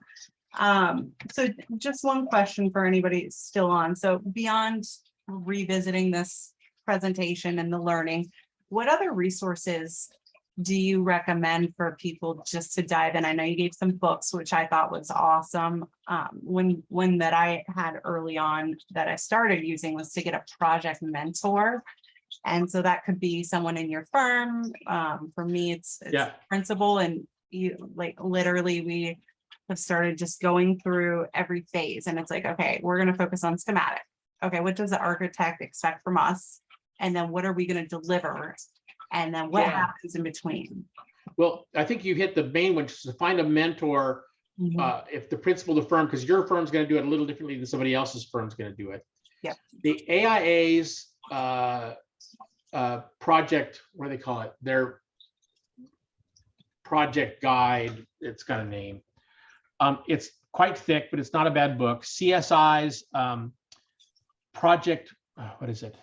So just one question for anybody still on. So beyond revisiting this presentation and the learning, what other resources do you recommend for people just to dive in? I know you gave some books, which I thought was awesome. One that I had early on that I started using was to get a project mentor. And so that could be someone in your firm. For me, it's Yeah. principal, and you like literally we have started just going through every phase, and it's like, okay, we're going to focus on schematic. Okay, what does the architect expect from us? And then what are we going to deliver? And then what happens in between? Well, I think you hit the main one, just to find a mentor. If the principal of the firm, because your firm's going to do it a little differently than somebody else's firm's going to do it. Yeah. The AIA's project, what do they call it? Their project guide. It's got a name. It's quite thick, but it's not a bad book. CSI's project, what is it?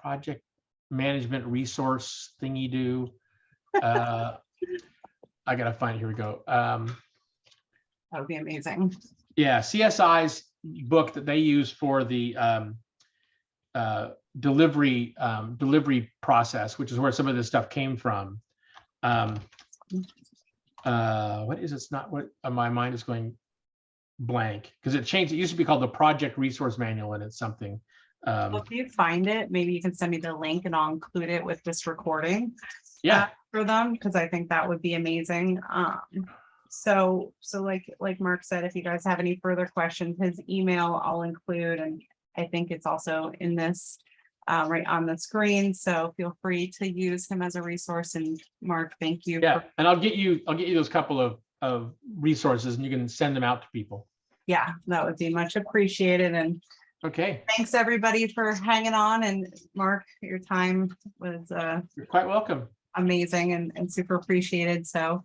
Project management resource thingy do. I gotta find it. Here we go. That would be amazing. Yeah, CSI's book that they use for the delivery process, which is where some of this stuff came from. What is it? It's not what my mind is going blank because it changed. It used to be called the Project Resource Manual, and it's something. Well, if you find it, maybe you can send me the link and I'll include it with this recording. Yeah. For them, because I think that would be amazing. So like Mark said, if you guys have any further questions, his email I'll include, and I think it's also in this right on the screen. So feel free to use him as a resource. And Mark, thank you. Yeah, and I'll get you those couple of resources, and you can send them out to people. Yeah, that would be much appreciated. And okay, thanks everybody for hanging on. And Mark, your time was you're quite welcome. Amazing and super appreciated. So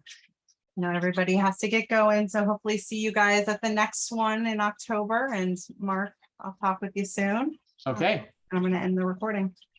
everybody has to get going. So hopefully see you guys at the next one in October. And Mark, I'll talk with you soon. Okay. I'm going to end the recording.